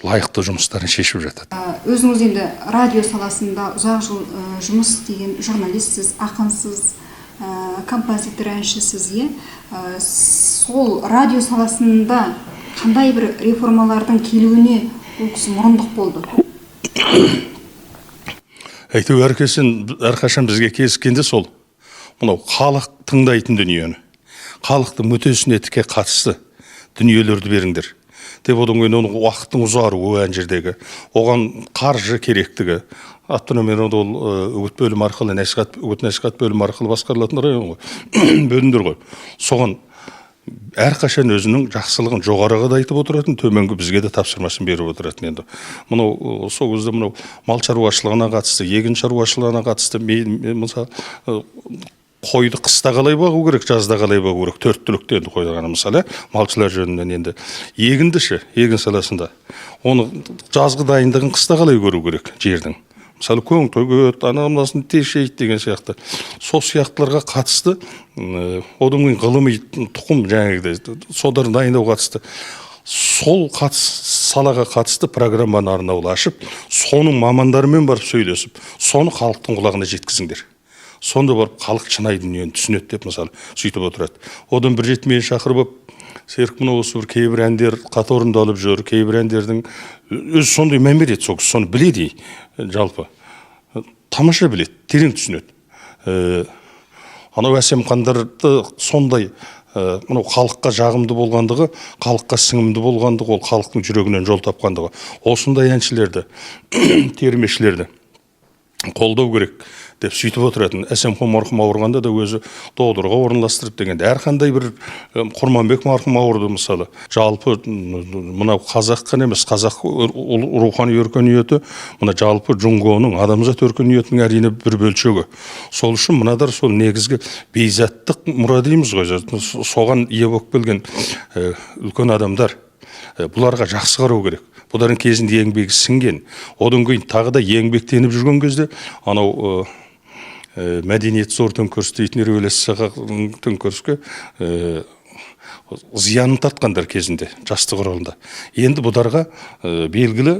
лайықты жұмыстарын шешіп жатады. Өзіңіз енді радио саласында ұзақ жыл жұмыс істеген журналистсіз, ақынсыз, композитор, әншісіз, сол радио саласында қандай бір реформалардың келуіне ол кісі мұрындық болды? Әйтеу әрқашан бізге кезіккенде сол, мынау халық тыңдайтын дүниені, халықтың мүддесіне тіке қатысты дүниелерді беріңдер деп, одан кейін оның уақыттың ұзаруы ән жердегі, оған қаржы керектігі, автономия ол үгіт бөлім арқылы, үгіт-насихат бөлім арқылы басқарылатын район ғой, бөлімдер ғой. Соған әрқашан өзінің жақсылығын жоғарыға да айтып отыратын, төменгі бізге де тапсырмасын беріп отыратын енді. Мынау сол кезде мынау мал шаруашылығына қатысты, егін шаруашылығына қатысты, мысалы қойды қыста қалай бағу керек, жазда қалай бағу керек, 4 түлікті енді қойдағаны мысалы, малшылар жөнінен енді. Егіндіші, егін саласында, оны жазғы дайындығын қыста қалай көру керек жердің. Мысалы, көң төгет, анамасын тешейді деген сияқты. Сол сияқтыларға қатысты, одан кейін ғылыми тұқым жаңағыдай, содарын дайындау қатысты. Сол салаға қатысты программаны арнаулы ашып, соның мамандарымен барып сөйлесіп, соны халықтың құлағына жеткізіңдер. Сонда барып халық шынайы дүниені түсінеді деп, мысалы, сөйтіп отырады. Одан бір жеті мені шақырып, Серік мына осы бір кейбір әндер қат орындалып жүр, кейбір әндердің өзі сондай мән береді, сол кісі соны біледі жалпы. Тамаша біледі, терең түсінеді. Анау әсем қандарды сондай мынау халыққа жағымды болғандығы, халыққа сіңімді болғандығы, ол халықтың жүрегінен жол тапқандығы. Осындай әншілерді, термешілерді қолдау керек деп сөйтіп отыратын. Әсемхан марқұм ауырғанда да өзі доғдырға орналастырып дегенде. Әрқандай бір Құрманбек марқұм ауырды мысалы. Жалпы мынау қазақ қана емес, қазақ рухани өркениеті, мына жалпы Джунгоның адамзат өркениетінің әрине бір бөлшегі. Сол үшін мынадар сол негізгі бейзаттық мұра дейміз ғой. Соған ие болып келген үлкен адамдар. Бұларға жақсы қарау керек. Бұлардың кезінде еңбегі сіңген. Одан кейін тағы да еңбектеніп жүрген кезде анау мәдениет зор төңкеріс дейтін революцияның төңкеріске зиянын тартқандар кезінде жастық аралығында. Енді бұларға белгілі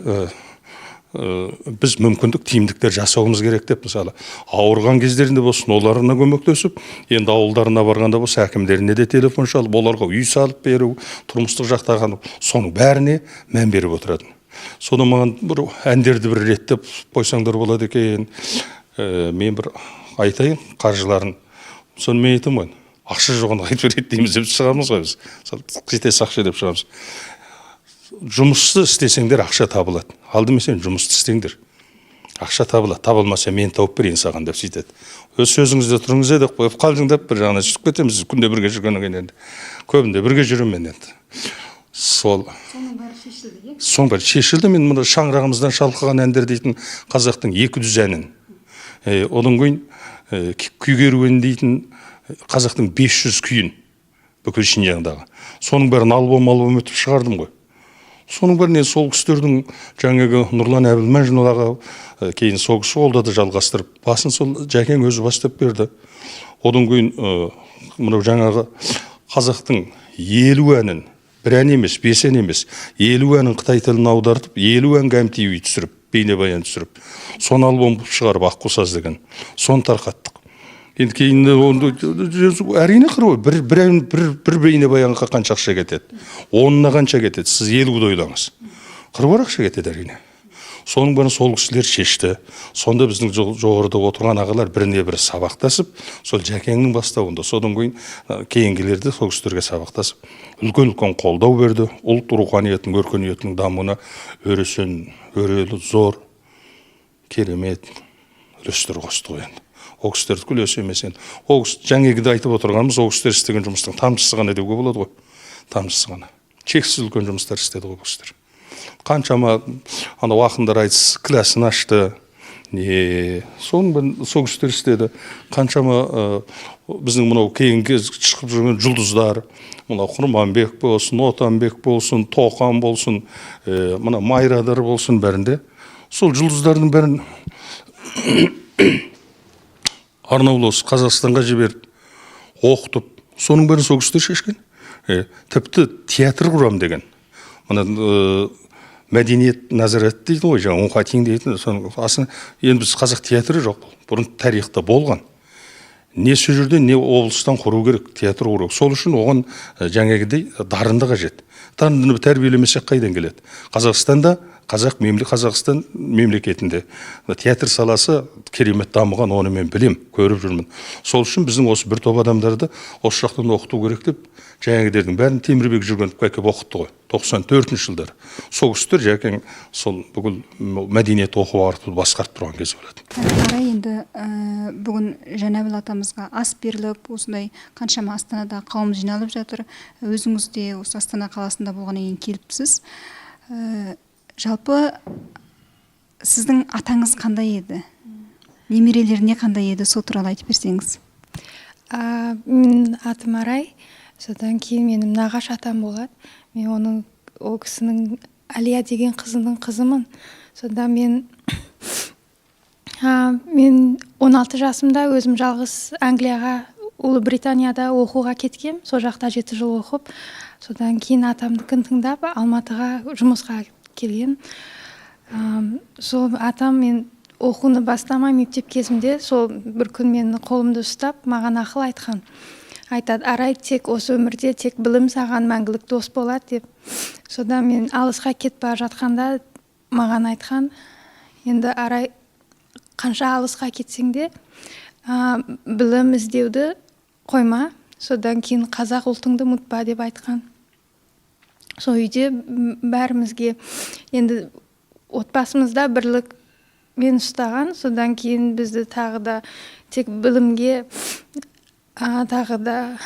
біз мүмкіндік тиімдіктер жасауымыз керек деп, мысалы ауырған кездерінде болсын оларына көмектесіп, енді ауылдарына барғанда болса әкімдеріне де телефон шалып, оларға үй салып беру, тұрмыстық жақтағы соның бәріне мән беріп отыратын. Содан маған бір әндерді бір реттеп қойсаңдар болады екен. Мен бір айтайын қаржыларын. Соны мен айтамын, ақша жоғын айтып береді дейміз деп шығамыз ғой біз. Жетесі ақша деп шығамыз. Жұмысты істесеңдер ақша табылады. Алдымен сен жұмысты істеңдер. Ақша табылады. Табылмаса мен тауып берейін саған деп сөйтеді. Өз сөзіңізде тұрыңыз еді қойып қалдың деп бір жағына түсіп кетеміз. Күнде бірге жүргеннен кейін енді. Көбінде бірге жүремін енді. Соның бәрі шешілді. Соның бәрі шешілді. Мен мына шаңырағымыздан шалқыған әндер дейтін қазақтың 200 әнін. Одан кейін күй керуен дейтін қазақтың 500 күйін бүкіл Шинжаңдағы. Соның бәрін альбом етіп шығардым ғой. Соның бірінен сол кісілердің жаңағы Нұрлан Әбілмәжіноваға кейін сол кісі олда да жалғастырып, басын сол Жәкең өзі бастап берді. Одан кейін мынау жаңағы қазақтың 50 әнін, бір ән емес, 5 ән емес, 50 әнін Қытай тіліне аудартып, 50 ән гәмтиюи түсіріп, бейнебаян түсіріп, соны альбом шығарып Аққусаз деген, соны тарқаттық. Енді кейін әрине қыры бір бейнебаянға қанша ақша кетеді, 10-на қанша кетеді, сіз 50-ді ойлаңыз. Қыры ақша кетеді әрине. Соның бәрін сол кісілер шешті. Сонда біздің жоғарыда отырған ағалар біріне бірі сабақтасып, сол Жәкеңнің бастауында, содан кейін кейінгілерді сол кісілерге сабақтасып, үлкен қолдау берді. Ұлт руханиетінің, өркениетінің дамуына өресен, өрелі, зор, керемет үлестер қосты ғой енді. Ол кісілерді күлесі емес енді. Ол жаңегіде айтып отырғанымыз, ол кісілер істеген жұмыстың тамшысы ғана деуге болады ғой. Тамшысы ғана. Шексіз үлкен жұмыстар істеді ол кісілер. Қаншама анау ақындар айтыс кіләсін ашты. Сол кісілер істеді. Қаншама біздің мынау кейінгі шығып жүрген жұлдыздар, мынау Құрманбек болсын, Отанбек болсын, Тоқан болсын, мына Майрадар болсын бәрінде. Сол жұлдыздардың бәрін арнаулы Қазақстанға жіберіп, оқытып, соның бәрін сол кісілер шешкен. Тіпті театр құрам деген. Мәдениет назарат дейді ғой, жаңа Оңқатин дейді. Енді біз қазақ театры жоқ. Бұрын тарихта болған. Не сөзірде, не облыстан құру керек, театр құру. Сол үшін оған жаңағыдай дарынды қажет. Дарынды тәрбиелемесе қайдан келеді? Қазақстанда Қазақстан мемлекетінде театр саласы керемет дамыған, оны мен білем, көріп жүрмін. Сол үшін біздің осы бір топ адамдарды осы жақтан оқыту керек деп, жаңағыдердің бәрін Темірбек жүргенов әкеп оқытты ғой, 94 жылдар. Сол кісілер Жәкең сол бүкіл мәдениет оқу арқылы басқарып тұрған кез болады. Қарай енді бүгін Жәнәбіл атамызға ас беріліп, осындай қаншама Астанада қауым жиналып жатыр. Өзіңіз де осы Астана қаласында болғаннан кейін келіпсіз. Жалпы сіздің атаңыз қандай еді? Немерелеріне қандай еді? Сол туралы айтып берсеңіз. Мен атым Арай. Содан кейін менің нағаш атам болады. Мен ол кісінің Әлия деген қызының қызымын. Сонда мен 16 жасымда өзім жалғыз Англияға, Ұлыбританияда оқуға кеткем. Сол жақта 7 жыл оқып, содан кейін атамдікін тыңдап Алматыға жұмысқа келген. Сол атам мен оқуны бастамай мектеп кезімде сол бір күн мені қолымды ұстап, маған ақыл айтқан. айтады, арай тек осы өмірде тек білім саған мәңгілік дос болады деп. Содан мен алысқа кетіп бара жатқанда маған айтқан, енді арай қанша алысқа кетсең де білім іздеуді қойма, содан кейін қазақ ұлтыңды ұмытпа деп айтқан. Сол үйде бәрімізге енді отбасымызда бірлік мен ұстаған, содан кейін бізді тағы да тек білімге тағы да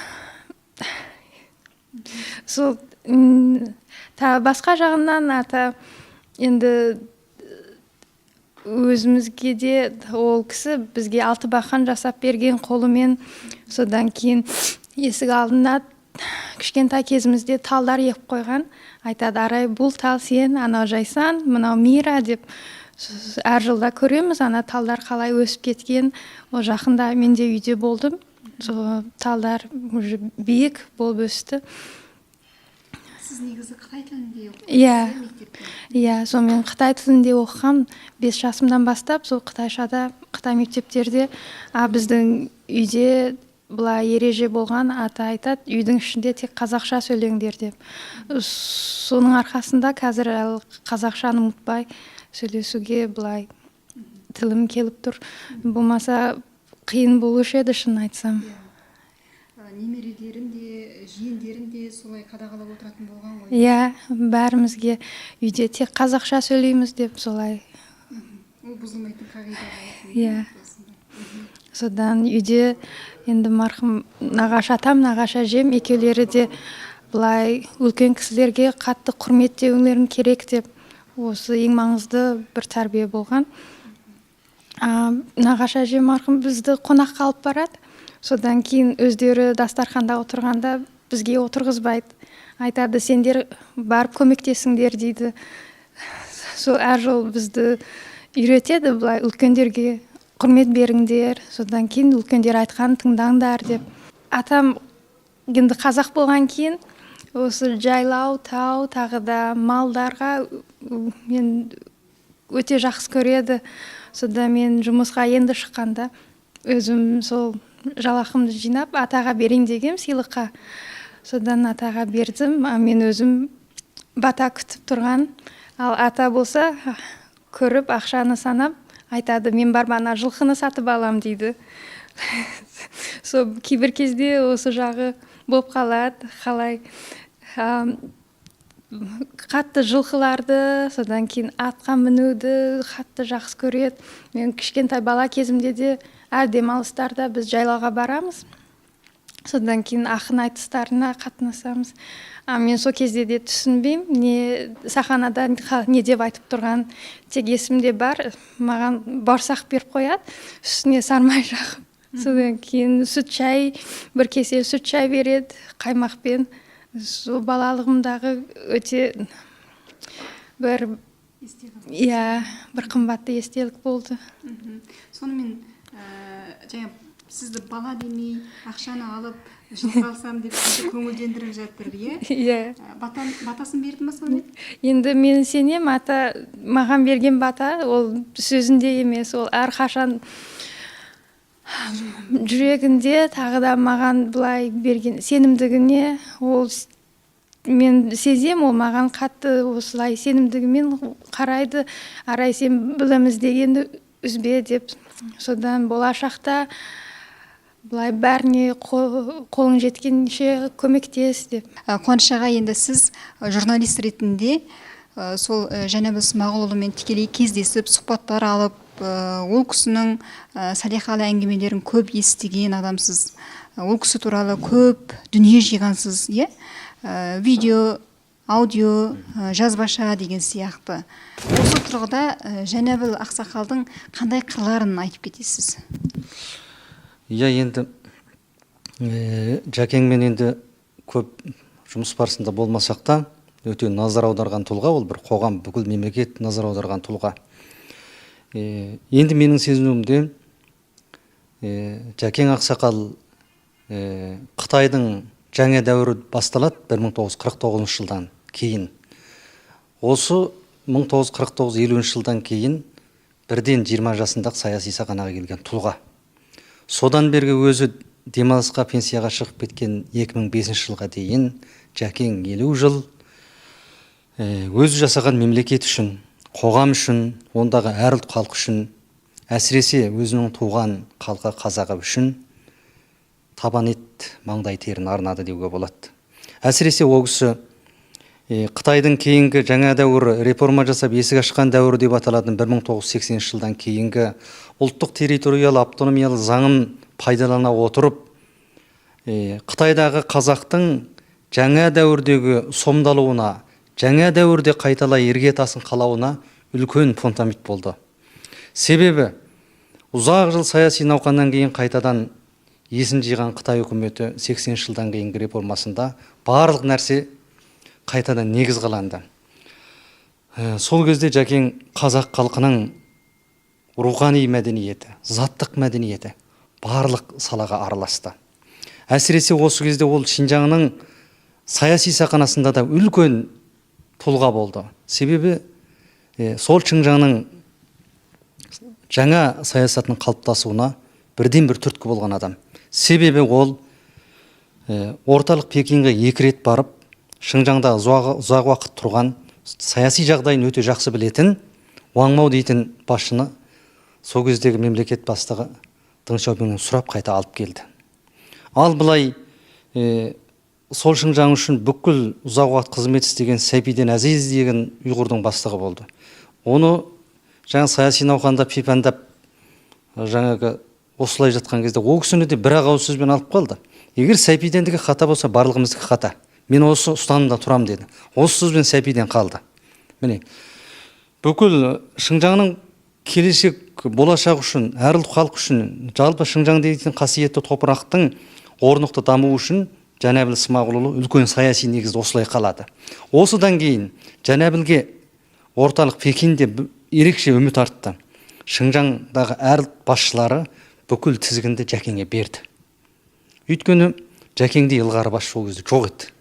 сол басқа жағынан ата енді өзімізге де ол кісі бізге 6 бақан жасап берген қолымен, содан кейін есік алдында кішкентай кезімізде талдар егіп қойған. Айтады, арай бұл тал сен, анау жайсан, мынау мира деп. Әр жылда көреміз, ана талдар қалай өсіп кеткен. Ол жақында мен де үйде болдым. Талдар биік болып өсті. Сіз негізі Қытай тілінде оқыдыңыз? Иә, сонымен Қытай тілінде оқыған 5 жасымдан бастап, сол Қытайшада, Қытай мектептерде, біздің үйде бұлай ереже болған, ата айтады, үйдің ішінде тек қазақша сөйлеңдер деп. Соның арқасында қазір қазақшаны ұмытпай сөйлесуге бұлай тілім келіп тұр. Болмаса қиын болушы еді, шын айтсам. Немерелерін де, жиендерін де солай қадағалап отыратын болған ғой. Иә, бәрімізге үйде тек қазақша сөйлейміз деп солай. Ол бұзылмайтын қағида. Иә. Содан үйде енді марқұм нағашы атам, нағашы әжем екеулері де бұлай үлкен кісілерге қатты құрметтеулерің керек деп, осы ең маңызды бір тәрбие болған. Нағашы әжем марқұм бізді қонаққа алып барады. Содан кейін өздері дастарханда отырғанда бізге отырғызбайды. Айтады, сендер барып көмектесіңдер дейді. Сол әр жыл бізді үйретеді, бұлай үлкендерге құрмет беріңдер, содан кейін үлкендер айтқан тыңдаңдар деп. Атам енді қазақ болған кейін осы жайлау, тау, тағы да малдарға мен өте жақсы көреді. Содан мен жұмысқа енді шыққанда өзім сол жалақымды жинап атаға берейін дегем сыйлыққа. Содан атаға бердім, мен өзім бата күтіп тұрған. Ал ата болса көріп ақшаны санап айтады, мен барып ана жылқыны сатып алам дейді. Сол кейбір кезде осы жағы болып қалады, қалай қатты жылқыларды, содан кейін атқа мінуді қатты жақсы көреді. Мен кішкентай бала кезімде де әр демалыстарда біз жайлауға барамыз. Содан кейін ақын айтыстарына қатынасамыз. Мен сол кезде де түсінбеймін, не сахнада не деп айтып тұрған. Тек есімде бар, маған бауырсақ беріп қояды, үстіне сармай жағып. Содан кейін сүт шай, бір кесе сүт шай береді, қаймақпен. Сол балалығымдағы өте бір қымбатты естелік болды. Сонымен сізді бала демей, ақшаны алып, жылқы алсам деп сізді көңілдендіріп жатыр, иә? Батасын берді ма сонымен? Енді мен сенем, ата маған берген бата, ол сөзінде емес, ол әрқашан жүрегінде тағы да маған бұлай берген сенімдігіне, ол мен сезем, ол маған қатты осылай сенімдігімен қарайды. Арай, сен білім іздегенді үзбе деп. Содан болашақта бұлай бәріне қолың жеткенше көмектес деп. Қуаныш аға, енді сіз журналист ретінде сол Жәнәбіл Смағұлұлымен тікелей кездесіп, сұхбаттар алып, ол кісінің салиқалы әңгімелерін көп естіген адамсыз. Ол кісі туралы көп дүние жиғансыз, видео, аудио, жазбаша деген сияқты. Осы тұрғыда Жәнәбіл ақсақалдың қандай қырларын айтып кетесіз? Енді Жәкеңмен енді көп жұмыс барысында болмасақ та, өте назар аударған тұлға, ол бір қоғам, бүкіл мемлекет назар аударған тұлға. Енді менің сезінуімде Жәкең ақсақал Қытайдың жаңа дәуірі басталады 1949 жылдан кейін. Осы 1949-50 жылдан кейін бірден 20 жасында саяси сахнаға келген тұлға. Содан бергі өзі демалысқа пенсияға шығып кеткен 2005 жылға дейін Жәкең 50 жыл өзі жасаған мемлекет үшін, қоғам үшін, ондағы әр ұлт халық үшін, әсіресе өзінің туған халқы қазағы үшін табан ет маңдай терін арнады деуге болады. Әсіресе ол кісі Қытайдың кейінгі жаңа дәуір реформа жасап есік ашқан дәуір деп аталатын 1980 жылдан кейінгі ұлттық территориялы автономиялы заңын пайдалана отырып, Қытайдағы қазақтың жаңа дәуірдегі сомдалуына, жаңа дәуірде қайталай іргетасын қалауына үлкен фундамент болды. Себебі ұзақ жыл саяси науқаннан кейін қайтадан есін жиған Қытай үкіметі 80 жылдан кейінгі реформасында барлық нәрсе қайтадан негіз қаланды. Сол кезде Жәкең қазақ халқының рухани мәдениеті, заттық мәдениеті барлық салаға араласты. Әсіресе осы кезде ол Шинжаңның саяси сахнасында да үлкен тұлға болды. Себебі сол Шинжаңның жаңа саясатының қалыптасуына бірден бір түрткі болған адам. Себебі ол орталық Пекинге 2 рет барып, Шинжаңда ұзақ уақыт тұрған, саяси жағдайын өте жақсы білетін Уаң Мау дейтін басшыны сол кездегі мемлекет бастығы Дэн Сяопиннен сұрап қайта алып келді. Ал былай сол Шинжаң үшін бүкіл ұзақ уақыт қызмет істеген Сәбиден Әзиз деген ұйғырдың бастығы болды. Оны жаңа саяси науқанда пипандап жаңағы осылай жатқан кезде ол кісіні де бір ауыз сөзбен алып қалды. Егер Сәбидендікі хата болса, барлығымыздікі хата. Мен осы ұстанымда тұрам деді. Осы сөзбен Сәбиден қалды. Міне, бүкіл Шинжаңның келешек болашақ үшін, әр ұлт халық үшін, жалпы Шинжаң дейтін қасиетті топырақтың орнықты дамуы үшін Жәнәбіл Смағұлұлы үлкен саяси негізді осылай қалады. Осыдан кейін Жәнәбілге орталық Пекинде ерекше үміт артты. Шинжаңдағы әр басшылары бүкіл тізгінді Жәкеңге берді. Өйткені Жәкеңде илғары басшы ол кезде жоқ еді.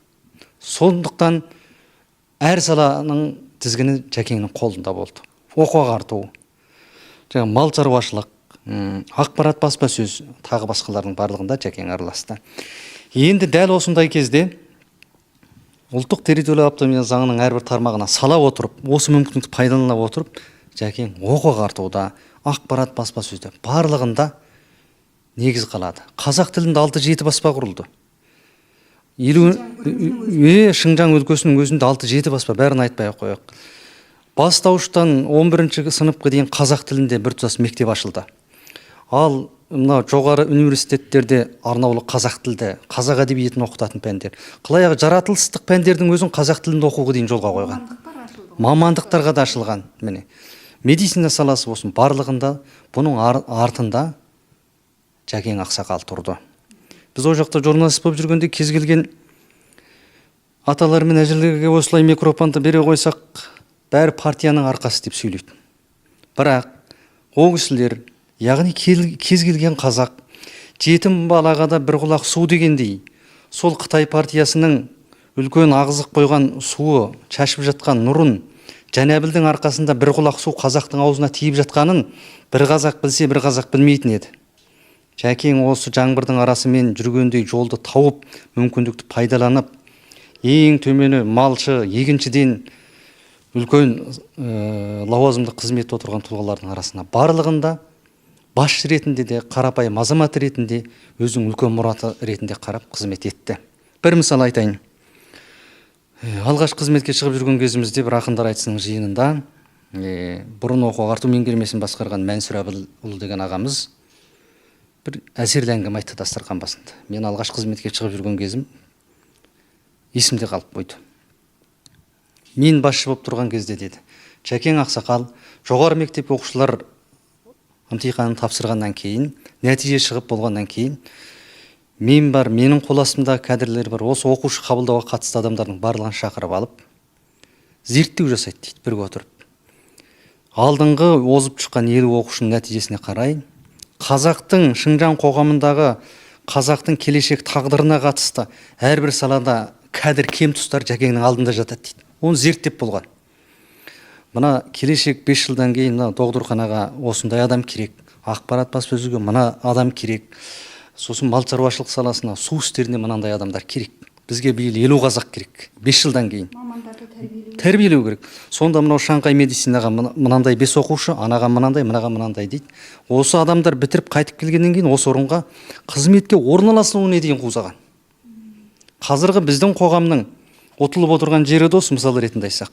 Сондықтан әр саланың тізгіні Жәкеңнің қолында болды. Оқу ағарту, мал шаруашылық, ақпарат баспасөз, тағы басқалардың барлығында Жәкең араласты. Енді дәл осындай кезде ұлттық территориялы автономия заңының әрбір тармағына сала отырып, осы мүмкіндікті пайдалана отырып, Жәкең оқу ағартуда, ақпарат баспасөзде барлығында негіз қалады. Қазақ тілінде 6-7 баспа құрылды. Шинжаң өлкесінің өзінде 6-7 баспа, бәрін айтпай қояйық. Бастауыштан 11-ші сыныпқа дейін қазақ тілінде біртұтас мектеп ашылды. Ал мына жоғары университеттерде арнаулы қазақ тілді, қазақ әдебиетін оқытатын пәндер. Қалай жаратылыстық пәндердің өзін қазақ тілінде оқуға дейін жолға қойған. Мамандықтарға да ашылған. Міне, медицина саласы болсын, барлығында бұның артында Жәкең ақсақал тұрды. Біз о жақта журналист болып жүргенде кез келген аталар мен әжелерге осылай микрофонды бере қойсақ, бәрі партияның арқасы деп сөйлейді. Бірақ ол кісілер, яғни кез келген қазақ, жетім балаға да бір құлақ су дегендей, сол Қытай партиясының үлкен ағызық қойған суы, шашып жатқан нұрын, Жәнәбілдің арқасында бір құлақ су қазақтың аузына тиіп жатқанын бір қазақ білсе, бір қазақ білмейтін еді. Жәкең осы жаңбырдың арасымен жүргендей жолды тауып, мүмкіндікті пайдаланып, ең төмені малшы, егіншіден үлкен лауазымды қызметте отырған тұлғалардың арасына барлығында басшы ретінде де, қарапайым азамат ретінде, өзінің үлкен мұраты ретінде қарап қызмет етті. Бір мысал айтайын. Алғаш қызметке шығып жүрген кезімізде бір ақындар айтысының жиынында бұрын оқу ағарту меңгермесін басқарған Мәнсүр Әбілұлы деген ағамыз бір әсерлі әңгіме айтты дастархан басында. Мен алғаш қызметке шығып жүрген кезім есімде қалып қойды. Мен басшы болып тұрған кезде деді, Жәкең ақсақал жоғары мектеп оқушылар ымтиханын тапсырғаннан кейін, нәтиже шығып болғаннан кейін, мен бар, менің қол астымда кадрлер бар, осы оқушы қабылдауға қатысты адамдардың барлығын шақырып алып, зерттеу жасайды дейді, бірге отырып. Алдыңғы озып шыққан 50 оқушының нәтижесіне қарай, қазақтың Шинжаң қоғамындағы қазақтың келешек тағдырына қатысты әрбір салада кәдір кем тұстар Жәкеңнің алдында жатады дейді. Оны зерттеп болған. Мына келешек 5 жылдан кейін доғдырханаға осындай адам керек, ақпарат баспасөзге мына адам керек, сосын мал шаруашылық саласына, су істеріне мынандай адамдар керек. Бізге биыл 50 қазақ керек. 5 жылдан кейін. Тәрбиелеу керек. Сонда мынау Шанхай медицинаға мынандай 5 оқушы, анаға мынандай, мынаға мынандай дейді. Осы адамдар бітіріп қайтып келгеннен кейін осы орынға қызметке орналасуына дейін қузаған. Қазіргі біздің қоғамның отылып отырған жері дос, мысалы ретінде айтсақ.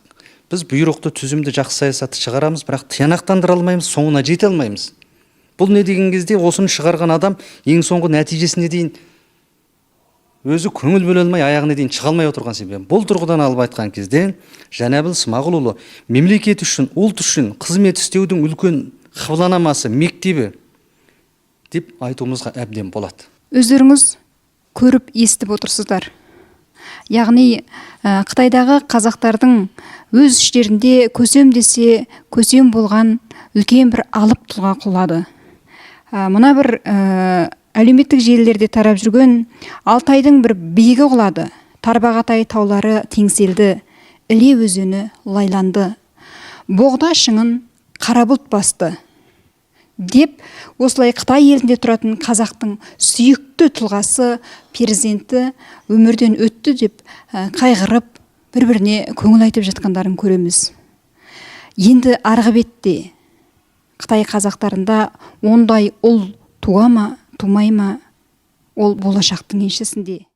Біз бұйрықты, түзімді, жақсы саясатты шығарамыз, бірақ тиянақтандыра алмаймыз, соңына жете алмаймыз. Бұл не деген кезде осыны шығарған адам ең соңғы нәтижесіне дейін өзі көңіл бөле алмай, аяғына дейін шыға алмай отырған себебі. Бұл тұрғыдан алып айтқан кезде Жәнәбіл Смағұлұлы мемлекет үшін, ұлт үшін қызмет істеудің үлкен қыбыланамасы, мектебі деп айтуымызға әбден болады. Өздеріңіз көріп естіп отырсыздар. Яғни Қытайдағы қазақтардың өз іштерінде көсем десе көсем болған үлкен бір алып тұлға құлады. Мына бір әлеуметтік желілерде тарап жүрген Алтайдың бір биігі құлады. Тарбағатай таулары теңселді, Іле өзені лайланды, Боғда шыңын қара бұлт басты деп осылай Қытай елінде тұратын қазақтың сүйікті тұлғасы, перзенті өмірден өтті деп қайғырып, бір-біріне көңіл айтып жатқандарын көреміз. Енді арғы бетте Қытай қазақтарында ондай ұл туа ма, тумай ма, ол болашақтың еншісінде.